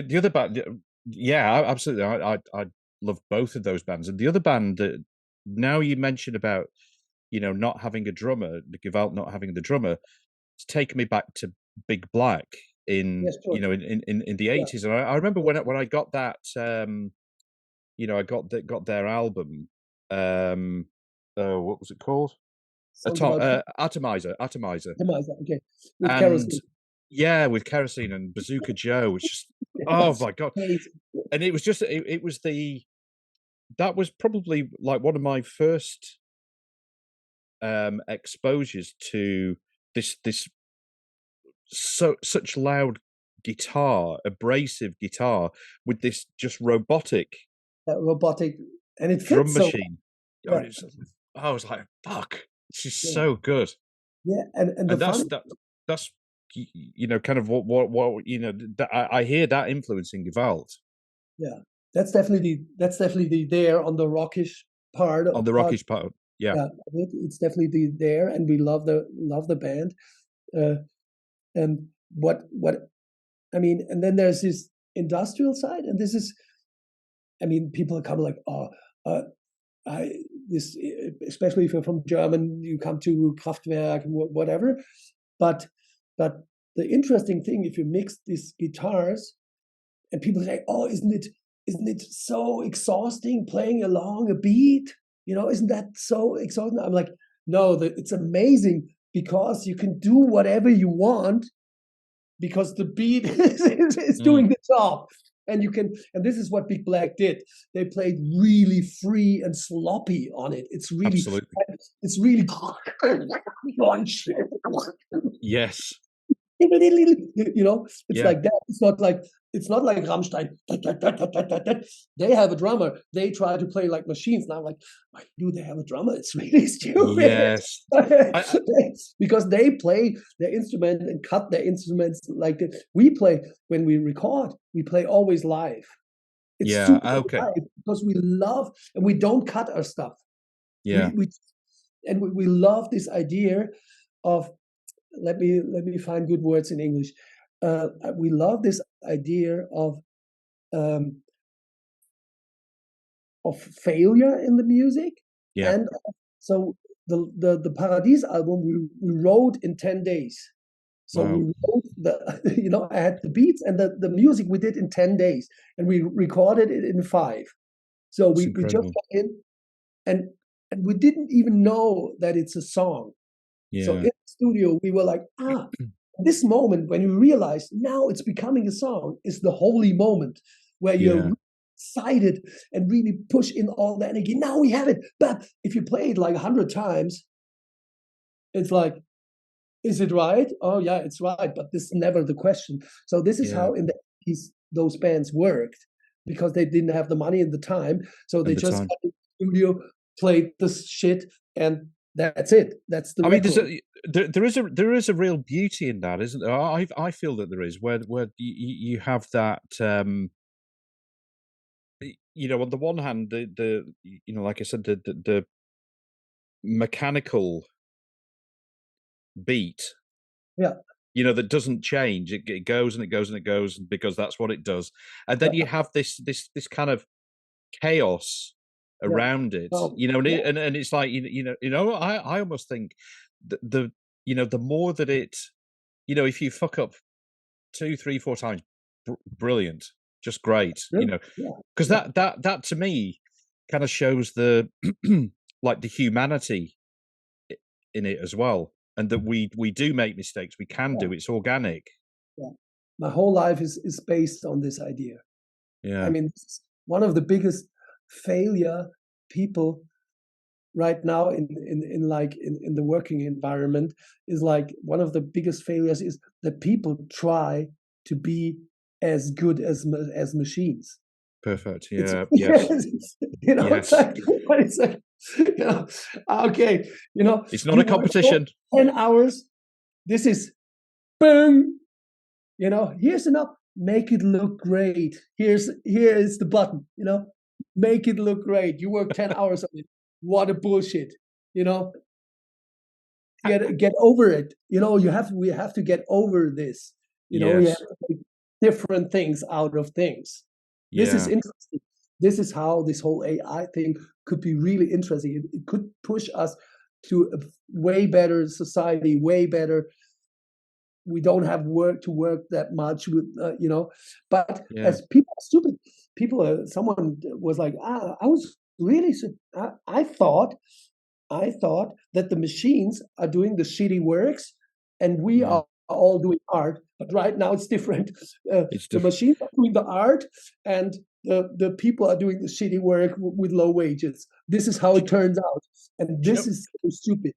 the other band, yeah, absolutely, I love both of those bands, and the other band that now you mentioned about not having a drummer, the Gewalt not having the drummer, it's taken me back to Big Black in yes, sure. in the Yeah. 80s, and I remember when I got that I got their album, what was it called? Something about Atomizer, okay. With and kerosene. yeah, with Kerosene and Bazooka Joe, which just oh Yes. my god! Amazing. And it was just it was that was probably like one of my first exposures to this such loud guitar, abrasive guitar, with this just robotic robotic, and it drum fits so machine. well. I was like, fuck, she's Yeah, so good. yeah, and the And funny, that's kind of what that I hear that influencing Gewalt yeah, that's definitely there on the rockish on the part. rockish part. Yeah, Yeah, it's definitely there, and we love the band. Uh, and what I mean, and then there's this industrial side, and this is, I mean, people are kind of like, oh, uh, I this, especially if you're from German, you come to Kraftwerk and whatever. But but the interesting thing, if you mix these guitars, and people say, oh, isn't it so exhausting playing along a beat? You know, isn't that so exhausting? I'm like, no, it's amazing because you can do whatever you want because the beat is mm, doing the job. And you can, and this is what Big Black did. They played really free and sloppy on it. absolutely. It's really, Yes, you know, it's yeah, like that. It's not like Rammstein. They have a drummer. They try to play like machines. Now I'm like, why do they have a drummer? It's really stupid. yes. I Because they play their instrument and cut their instruments like that. We play when we record, we play always live. It's yeah, super okay, live because we love and we don't cut our stuff. yeah, We love this idea of, let me find good words in English. We love this idea um, of failure in the music, yeah. and so the Paradise album we wrote in 10 days. So we Wow, wrote I had the beats and the music we did in 10 days, and we recorded it in 5. So it's we just incredible. got in, and and we didn't even know that it's a song. So in Yeah, the studio, we were like, this moment when you realize now it's becoming a song is the holy moment where you're yeah, really excited and really push in all the energy. Now we have it. But if you play it like 100 times, it's like, is it right? Oh, yeah, it's right. But this is never the question. So this is yeah. how in the 80s those bands worked because they didn't have the money and the time. So they And the just time. got in the studio, played this shit, and that's it. That's the I mean, record. there is a real beauty in that, isn't there? I feel that there is where you have that. On the one hand, like I said, the mechanical beat, Yeah. that doesn't change. It goes and it goes and it goes because that's what it does. And then Yeah. you have this kind of chaos Yeah. around it, Oh, and yeah, and it's like I almost think the more that it, if you fuck up 2, 3, 4 times, brilliant, just great, really? Yeah, because yeah, that to me kind of shows the like the humanity in it as well, and that we do make mistakes, we can yeah, do, it's organic. yeah. My whole life is based on this idea. I Yeah, mean, this is one of the biggest failure people right now in the working environment is like one of the biggest failures is that people try to be as good as machines. perfect. It's Yeah, yes, it's yes. like it's like you know, okay, It's not you a work for competition. 10 hours. This is boom. Here's enough. Make it look great. Here is the button. Make it look great. You work 10 hours on it. What a bullshit. You know, get over it. We have to get over this. We have Yes, to make different things out of things. This is yeah, interesting. This is how this whole AI thing could be really interesting. It could push us to a way better society, way better. We don't have to work that much with but yeah, as people are stupid people someone was like, I was really I thought that the machines are doing the shitty works and we yeah. are all doing art, but right now it's different. It's The machines are doing the art and the people are doing the shitty work with low wages. This is how do, it turns out, and do you this know? is so stupid.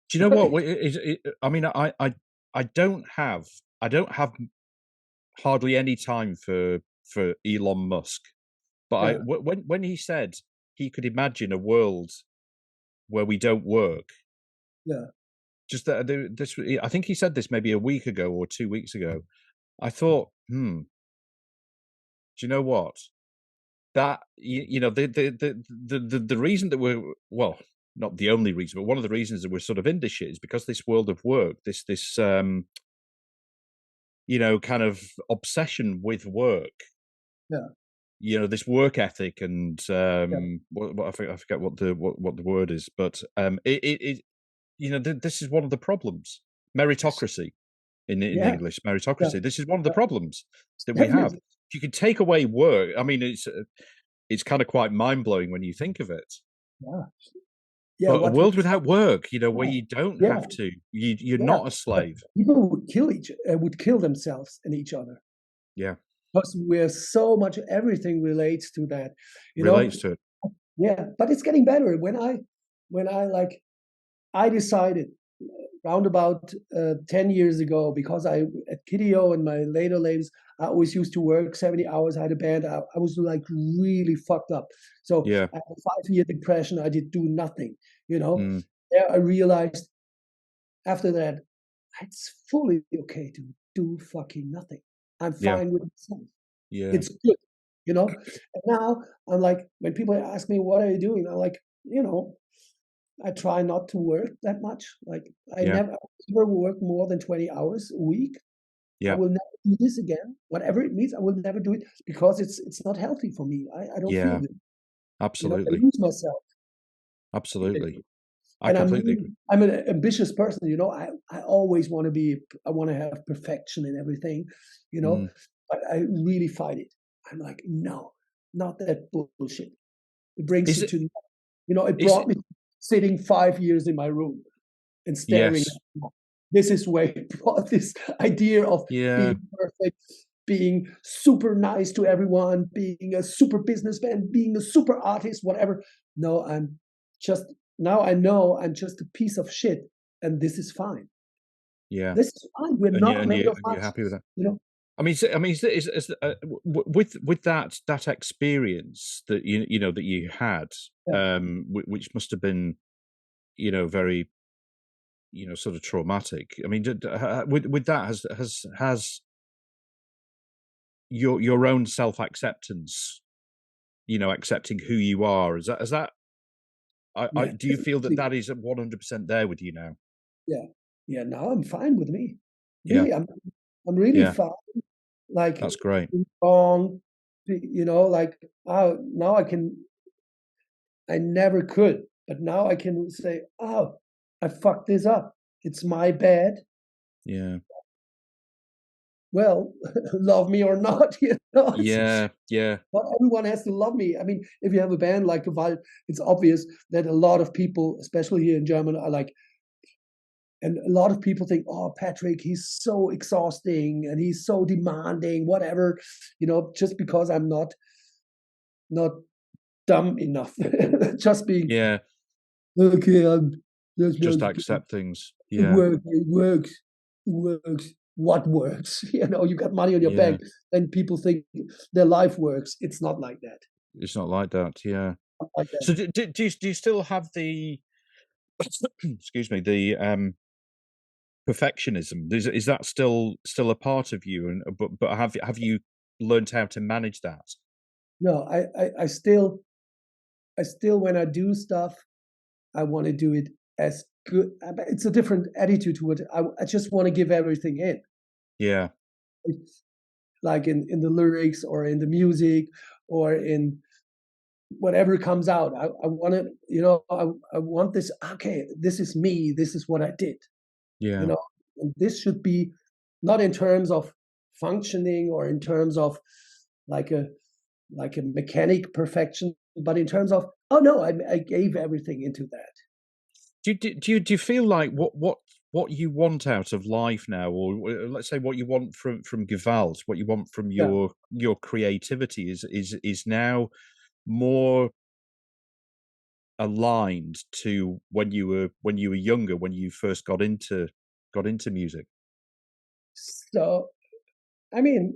Do you know what? Right. I mean, I I don't have hardly any time for Elon Musk. But Yeah, when he said he could imagine a world where we don't work, yeah, just that this, I think he said this maybe a week ago or 2 weeks ago. I thought, do you know what? That you know the reason that we're, well, not the only reason, but one of the reasons that we're sort of in this shit is because this world of work, this kind of obsession with work, yeah, this work ethic, and yeah. I forget what the word is, but it this is one of the problems. Meritocracy in Yeah, English, yeah, meritocracy. This is one of the yeah, problems that we have. definitely. If you could take away work, I mean, it's kind of quite mind blowing when you think of it. Yeah, yeah. But a What we world without work, where yeah, you don't yeah, have to, you're yeah. not a But slave. people would kill themselves and each other Yeah, because we're so much everything relates to that, you know. relates to it. Yeah, but it's getting better. When I like I decided round about 10 years ago, because I at Kideo and my later labels, I always used to work 70 hours. I had a band. I was like really fucked up. So Yeah. I had a 5 year depression. I did do nothing, you know. Mm, There I realized after that, it's fully okay to do fucking nothing. I'm yeah. fine with myself. Yeah. It's good, you know. And now I'm like, when people ask me, what are you doing? I'm like, you know, I try not to work that much. Like I Yeah. never work more than 20 hours a week. I Yeah. will never do this again. Whatever it means, I will never do it because it's not healthy for me. I don't feel Yeah. good. You know, I Absolutely. lose myself. Absolutely. I And completely agree. I'm an ambitious person, you know. I always want to be I want to have perfection in everything, you know, Mm, but I really fight it. I'm like, no, not that bullshit. It brings is you it? to, you know, it Is brought it? me sitting 5 years in my room and staring at Yes. the wall. This is where it brought this idea of Yeah. being perfect, being super nice to everyone, being a super businessman, being a super artist, whatever. No, I'm just now I know I'm just a piece of shit, and this is fine. Yeah. This is fine. We're not made of And you're much, happy with that. you know. I mean, with that experience that that you had, Yeah, which must have been very sort of traumatic. I mean, with that, has your own self acceptance, accepting who you are, is that yeah, do you feel that definitely. that is 100% there with you now? Yeah, yeah. Now I'm fine with me. Yeah, Really, I'm really yeah, fine. Like that's great. wrong, you know. Like now I can. I never could, but now I can say, "Oh, I fucked this up. It's my bad. Yeah, Well, love me or not, you know." yeah, yeah, Not everyone has to love me. I mean, if you have a band like Gewalt, it's obvious that a lot of people, especially here in Germany, are like, and a lot of people think, "Oh, Patrick, he's so exhausting and he's so demanding, whatever," you know, just because I'm not dumb enough, just being yeah. okay. I'm just Just not. accept things. It Yeah, works. It works. It works. What works? You know, you got money on your yeah. bank, and people think their life works. It's not like that. It's not like that. Yeah. Not like that. So do you still have the excuse me, the perfectionism? Is that still a part of you? And but have you learned how to manage that? No, I still, when I do stuff, I want to do it as good. But it's a different attitude to it. I just want to give everything in. Yeah, It's like in the lyrics or in the music or in whatever comes out. I want to, you know, I want this. Okay, this is me. This is what I did. You yeah, know, and this should be not in terms of functioning or in terms of like a like a mechanic perfection, but in terms of, oh no, I gave everything into that. do you feel like what you want out of life now, or let's say what you want from Gewalt, what you want from Yeah, your creativity is now more aligned to when you were younger, when you first got into music? So, I mean,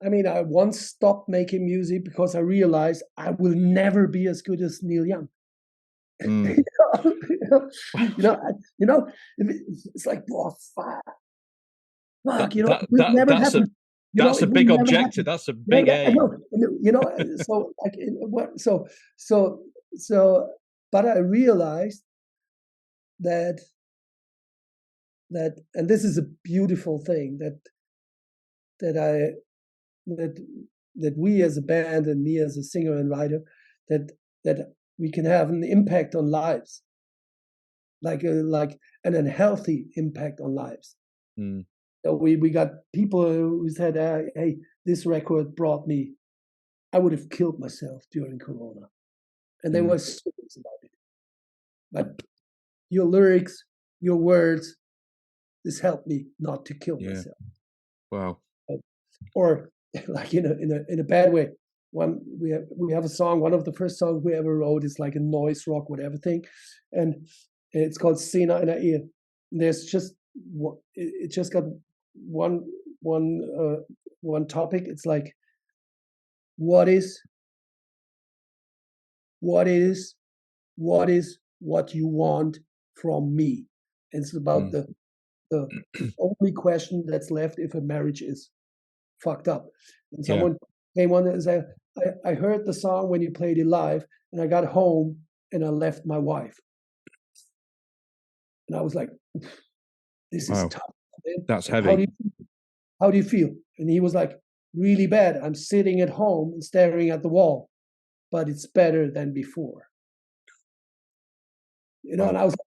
I once stopped making music because I realized I will never be as good as Neil Young. Mm. It's like, oh, fuck, it will never That's a happen. that's a It will big never objective. happen. That's a Yeah, big yeah, I aim. know. So like, so, so, but I realized that and this is a beautiful thing that I that that we as a band and me as a singer and writer that that we can have an impact on lives, like an unhealthy impact on lives. Mm. So we got people who said, "Hey, this record brought me. I would have killed myself during Corona," and they were serious about it. But your lyrics, your words, this helped me not to kill Yeah. myself. Wow. Or like in a bad way. One we have a song. One of the first songs we ever wrote is like a noise rock, whatever thing, and it's called "Szene in der Ehe." There's just it just got one one topic. It's like what is what is what you want from me. And it's about Mm. the only question that's left if a marriage is fucked up. And Yeah. someone came on and said, I heard the song when you played it live, and I got home and I left my wife. And I was like, this is Wow. tough, man. That's How heavy. do you feel? And he was like, really bad. I'm sitting at home and staring at the wall, but it's better than before. Wow. And I was like,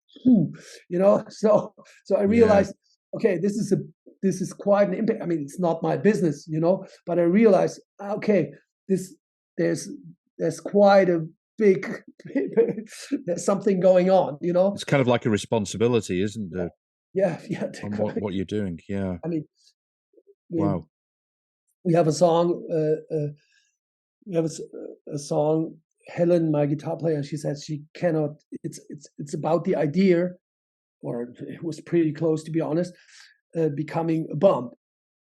so I realized, okay, this is quite an impact. I mean, it's not my business, but I realized, okay, there's quite a big there's something going on, It's kind of like a responsibility, isn't it? Yeah, On what you're doing. Yeah. I mean, Wow. we have a song. We have a song. Helen, my guitar player, she says she cannot. It's about the idea, or it was pretty close, to be honest, becoming a bump.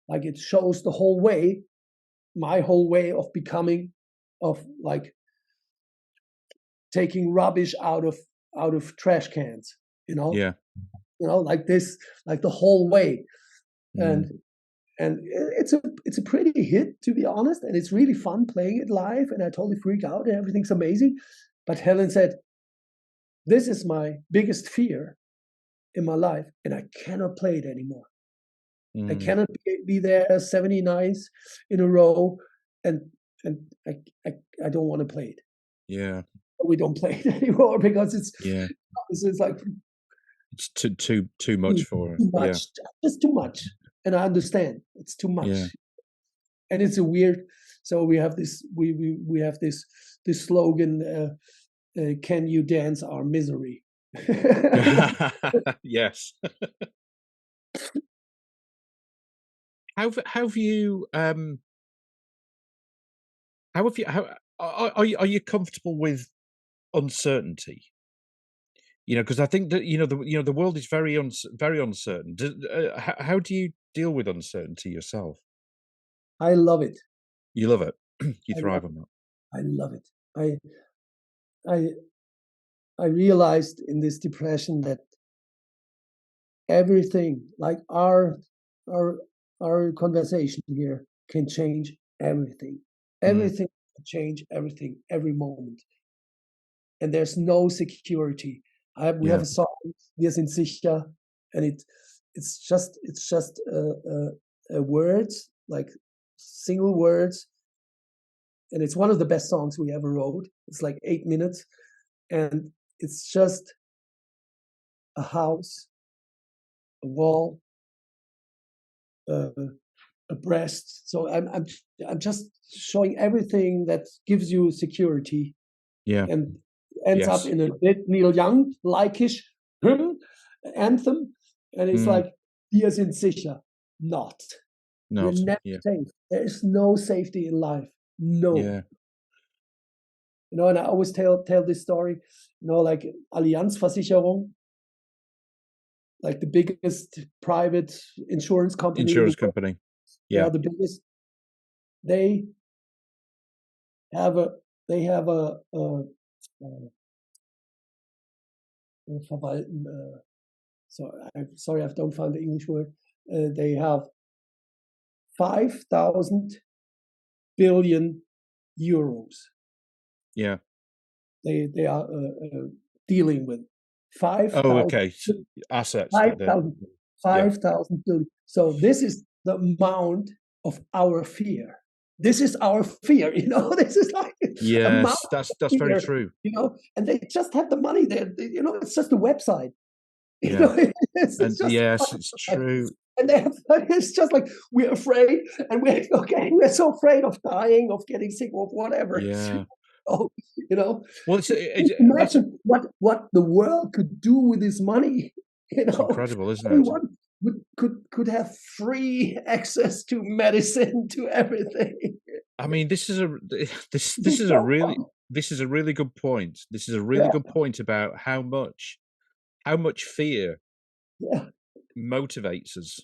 Like it shows the whole way, my whole way of becoming, of like taking rubbish out of trash cans. Yeah. Like this, like the whole way, Mm. and it's a pretty hit, to be honest, and it's really fun playing it live, and I totally freak out and everything's amazing. But Helen said, this is my biggest fear in my life, and I cannot play it anymore. I cannot be there 70 nights in a row, and I don't want to play it. Yeah. We don't play it anymore because it's like it's too much for her. Too much, Yeah. just too much, and I understand it's too much. Yeah. And it's a weird. So we have this. We have this slogan. Can you dance our misery? Yes. How have you how are you comfortable with uncertainty? Because I think that the world is very uncertain. How do you deal with uncertainty yourself? I love it. You love it. You I love thrive on that. I love it. I I realized in this depression that everything, like our our conversation here, can change everything. Mm. Everything can change everything every moment, and there's no security. We have Yeah. a song, "Wir sind sicher," and it's just words, like single words, and it's one of the best songs we ever wrote. It's like 8 minutes, and it's just a house, a wall, a breast. So I'm just showing everything that gives you security, Yeah. and ends up Yes. in a bit Neil Young likeish anthem, and it's Mm. like, "Wir sind sicher," not. We're Not. never Yeah. safe. There is no safety in life. No. Yeah. And I always tell this story, like Allianz-Versicherung, like the biggest private insurance company in the Insurance world. company. They Yeah. are the biggest. They have a they have verwalten. Sorry, I don't find the English word. They have 5,000 billion euros. Yeah. They are dealing with Oh, 5,000 okay. Assets that they. 5,000 Yeah. 5,000 billion. So this is the amount of our fear. This is our fear, This is like amount Yes, of that's very fear, true. And they just have the money there. It's just a website. Yeah. It's And just a yes, it's website. true. And it's just like we're afraid, and we're so afraid of dying, of getting sick, of whatever. Yeah. Oh, Well, that's imagine what the world could do with this money. it's incredible, isn't it? Everyone could have free access to medicine, to everything. I mean, this is a this This is is a so really fun. this is a really good point. This is a really Yeah, good point about how much fear yeah, motivates us.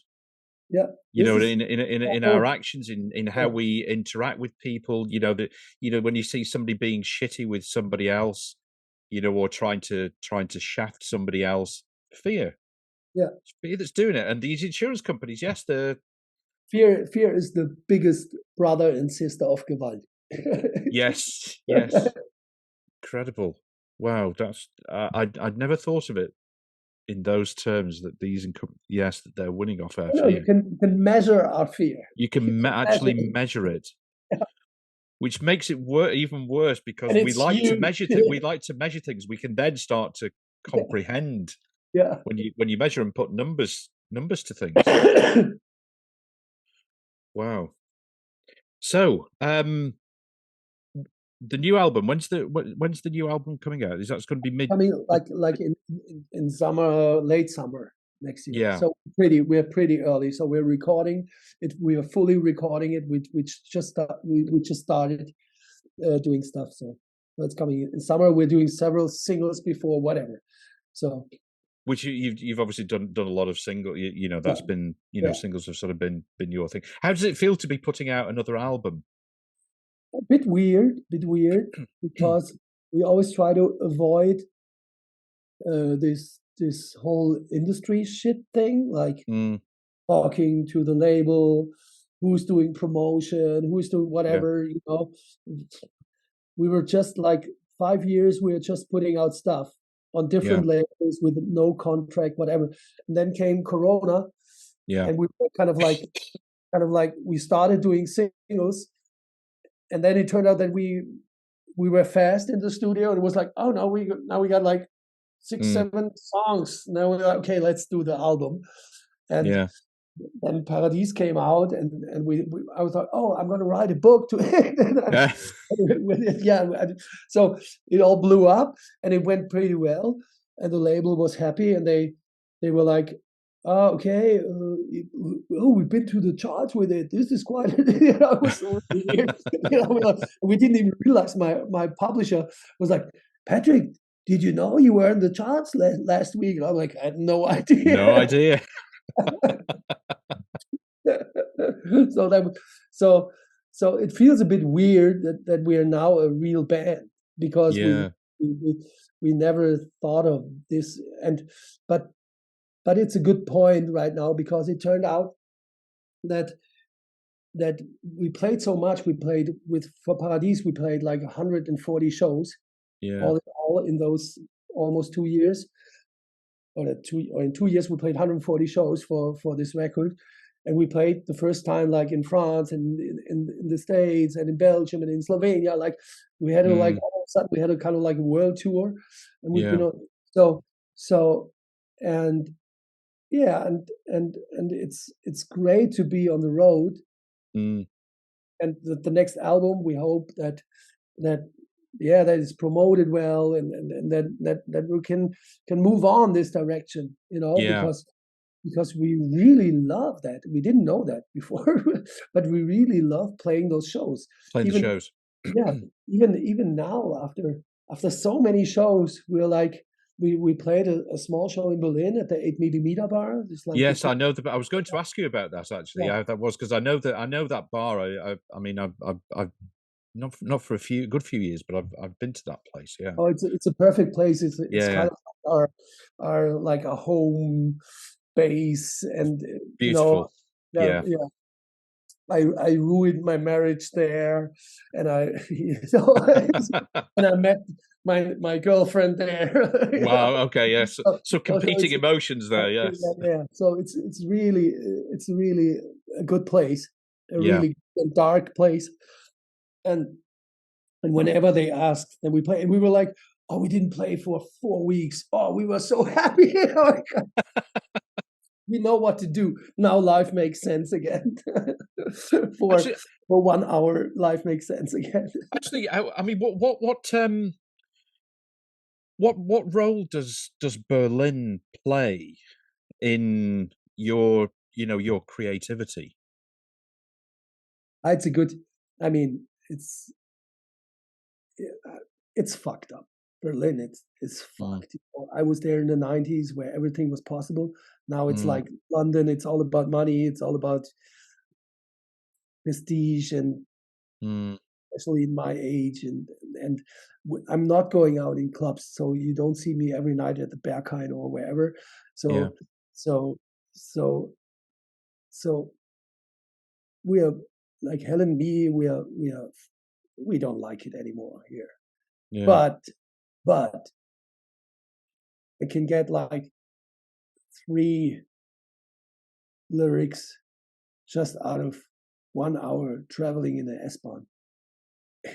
yeah. This is In our all. actions, in how Yeah, we interact with people. That when you see somebody being shitty with somebody else, or trying to shaft somebody else, fear. yeah. It's fear that's doing it. And these insurance companies, yes, they're Fear is the biggest brother and sister of Gewalt. yes, yes, incredible. Wow, that's I'd never thought of it in those terms that yes, that they're winning off our You fear. can measure our fear. You You can can actually measure it, measure it, which makes it even worse and because we it's like to huge. measure we like to measure things. We can then start to comprehend Yeah. when you measure and put numbers to things. Wow. So, the new album. When's the new album coming out? Is that going to be mid? I mean, like in summer, late summer next year. Yeah. So we're pretty early. So we're recording it. We are fully recording it. We just started doing stuff. So that's coming in summer. We're doing several singles before whatever. So Which you've obviously done a lot of single. That's yeah, been yeah. singles have sort of been your thing. How does it feel to be putting out another album? A bit weird, because we always try to avoid this whole industry shit thing, like Mm, talking to the label, who's doing promotion, who's doing yeah, whatever. We were just like 5 years, we were just putting out stuff on yeah, different labels with no contract, whatever. And then came Corona, yeah, and we were kind of like we started doing singles, and then it turned out that we were fast in the studio, and it was like, oh no, we got like six, mm, 7 songs. Now we're like, okay, let's do the album. And yeah. then Paradise came out, and I was like, oh, I'm going to write a book to it. Yeah, so it all blew up, and it went pretty well, and the label was happy, and they were like, oh, okay, we've been to the charts with it. This is quite, it was so weird. We didn't even realize my publisher was like, Patrick, did you know you were in the charts last week? And I'm like, I had no idea. No idea. so that so so it feels a bit weird that we are now a real band, because Yeah, we never thought of this. But it's a good point right now, because it turned out that we played so much. We played for Paradise, we played like 140 shows, yeah, all in those almost 2 years. Or in 2 years we played 140 shows for this record. And we played the first time like in France, and in the States, and in Belgium, and in Slovenia. Like we had all of a sudden we had a kind of like a world tour, and we yeah, so and yeah, and it's great to be on the road. mm, And the next album, we hope that yeah, that is promoted well, and that we can move on this direction, yeah, because because we really love that. We didn't know that before, but we really love playing those shows. Playing the Even shows. yeah, even now after so many shows, we're like we played a small show in Berlin at the 8mm bar. It's like Yes, I know that. I was going to ask you about that actually. yeah. How that was, because I know that bar. I mean, I've not for a good few years, but I've been to that place. Yeah, Oh, it's a perfect place. It's yeah, kind of our like a home base, and beautiful. yeah, Yeah. yeah. I ruined my marriage there, and I and I met my girlfriend there. Wow. Okay. Yes. So So competing emotions there. yeah, Yes. yeah. So it's really a good place, a Yeah. really dark place, and whenever they asked, then we play, and we were like, oh, we didn't play for 4 weeks. Oh, we were so happy. We know what to do now. Life makes sense again. for Actually, 1 hour, life makes sense again. I mean, what role does Berlin play in your your creativity? It's a good. I mean, it's fucked up. Berlin, it's Mm, fucked. I was there in the 90s where everything was possible. Now it's mm, like London. It's all about money. It's all about prestige, and mm, especially in my age, and I'm not going out in clubs, so you don't see me every night at the Berghain or wherever. yeah. So so so so we are like Helen and me. We don't like it anymore here. Yeah. But but I can get like 3 lyrics just out of 1 hour traveling in the S-Bahn.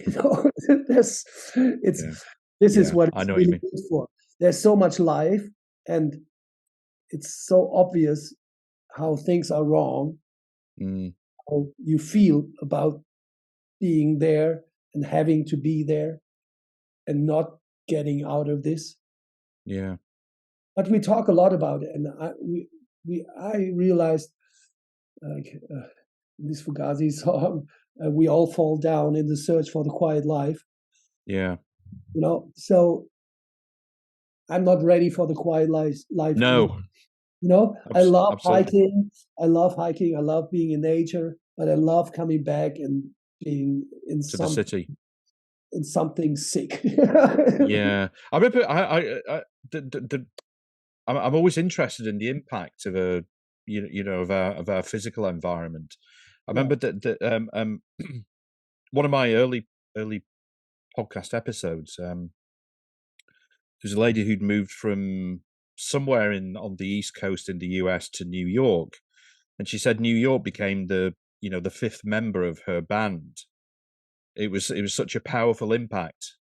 You know, this it's Yeah. this is Yeah. what I it's know what you really mean. good for. There's so much life, and it's so obvious how things are wrong, Mm, how you feel about being there and having to be there and not getting out of this. yeah. But we talk a lot about it, and I realized, like in this Fugazi song, we all fall down in the search for the quiet life. Yeah. So I'm not ready for the quiet life anymore. No. I love Absolutely. hiking. I love hiking. I love being in nature, but I love coming back and being To the city. in something sick. Yeah. I remember. I'm always interested in the impact of of our physical environment. I Yeah. remember that one of my early podcast episodes. There's a lady who'd moved from somewhere in on the East Coast in the US to New York, and she said New York became the fifth member of her band. It was such a powerful impact.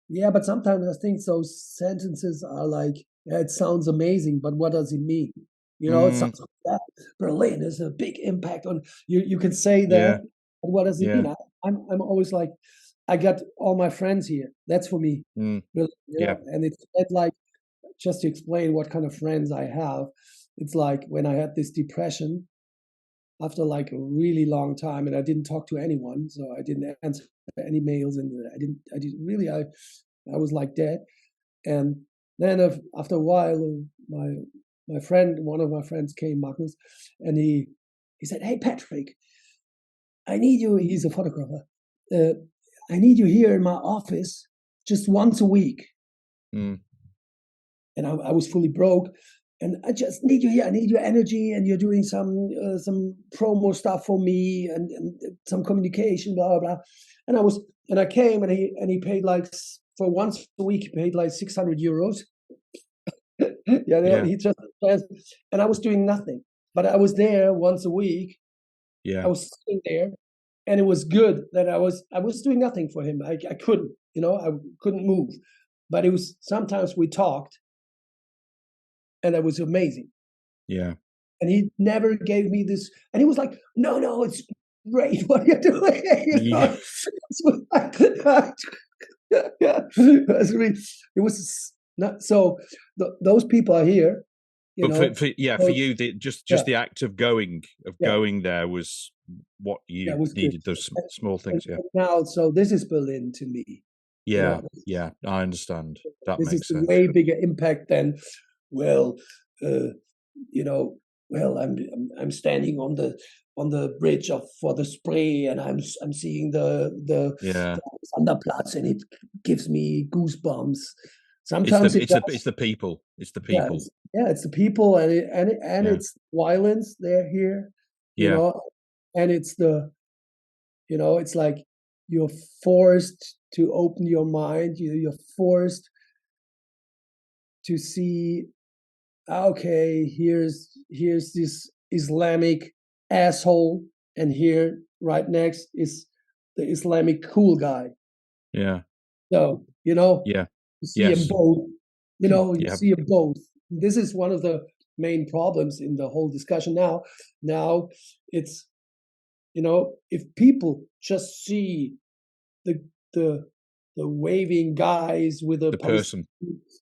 Yeah, but sometimes I think those sentences are like, yeah, it sounds amazing, but what does it mean? It Mm, sounds like that. Berlin is a big impact on you. You can say that, yeah, but what does it yeah, mean? I'm always like, I got all my friends here. That's for me, mm, really, yeah, and it's like, just to explain what kind of friends I have. It's like when I had this depression after like a really long time, and I didn't talk to anyone, so I didn't answer any mails, and I didn't really, I was like dead. And then after a while, my friend, one of my friends came, Magnus, and he said, "Hey Patrick, I need you." He's a photographer. Uh, I need you here in my office just once a week. mm, And I was fully broke, and I just need you here. I need your energy, and you're doing some promo stuff for me, and some communication, blah blah blah. And I came, and he paid like for once a week, he paid like 600 euros. Yeah, yeah, he just, and I was doing nothing, but I was there once a week. I yeah, was sitting there, and it was good that I was doing nothing for him. I couldn't, I couldn't move, but it was sometimes we talked, and it was amazing. yeah, And he never gave me this. And he was like, "No, no, it's great. What are you doing?" yeah, Yeah, it was not so. Those people are here, you But know. for So, you, yeah, the act of going yeah, there was what that you was good. needed. Those And, small things. Yeah. and now, so this is Berlin to me. You Yeah. know, Yeah. I understand. That this is makes a sense. way bigger impact than, well, uh, you know, well, I'm standing on the bridge for the spray, and I'm seeing Yeah. the Sonderplatz, and it gives me goosebumps. Sometimes it It's does. the people. It's the Yeah, people. it's the people, and Yeah. it's violence they're here, you Yeah. know, and it's the, you know, it's like you're forced to open your mind. You're forced to see, okay, here's this Islamic asshole, and here right next is the Islamic cool guy. Yeah. So, you know, Yeah. you see them Yes. both. You know, you Yeah. see them both. This is one of the main problems in the whole discussion now. Now it's, you know, if people just see the the the waving guys with the The person.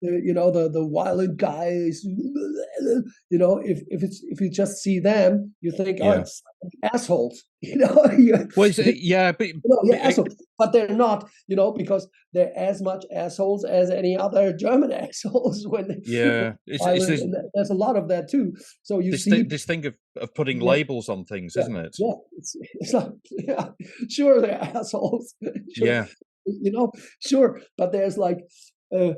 you know, the violent guys, you know, if you just see them, you think, oh, Yeah. it's assholes, you know. you, Well, it's, you yeah, know, yeah, but assholes, but they're not, you know, because they're as much assholes as any other German assholes when yeah, it's violent, and there's a lot of that too. So you this see, this thing of putting yeah, labels on things, yeah, isn't it? yeah. It's like, yeah, sure they're assholes, sure, Yeah. you know, sure, but there's like uh,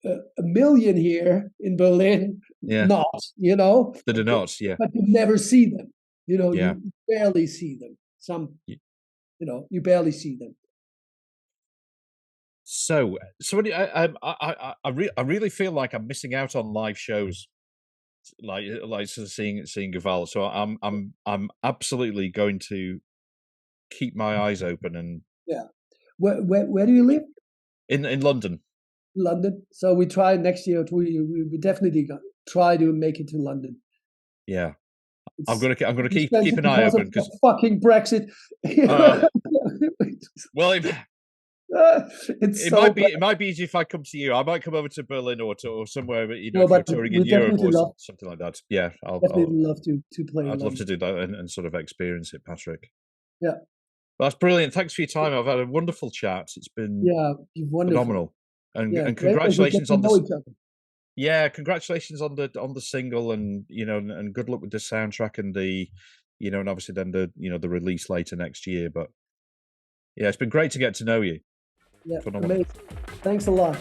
a million here in Berlin, Yeah. not, you know, The denotes. Yeah. but you never see them. You know, Yeah. you barely see them. You know, you barely see them. So I really feel like I'm missing out on live shows, like sort of seeing Gaval. So I'm absolutely going to keep my eyes open and Yeah. Where do you live? in London. London. So we try next year. We definitely try to make it to London. Yeah, It's I'm gonna keep expensive an eye because of open because fucking Brexit. uh, well, It's so bad. it might be easy if I come to you. I might come over to Berlin or somewhere, but No, if you're but touring in we Europe definitely or love something like that, yeah, definitely love to play in I'd love London. to do that and sort of experience it, Patrick. Yeah, Well, that's brilliant. Thanks for your time. I've had a wonderful chat. It's been yeah, wonderful. phenomenal, Yeah, and great that we get congratulations to on know this. each other. Yeah, congratulations on the single, and and good luck with the soundtrack and the, and obviously then the the release later next year. But yeah, it's been great to get to know you. Yeah, Phenomenal. amazing. Thanks a lot.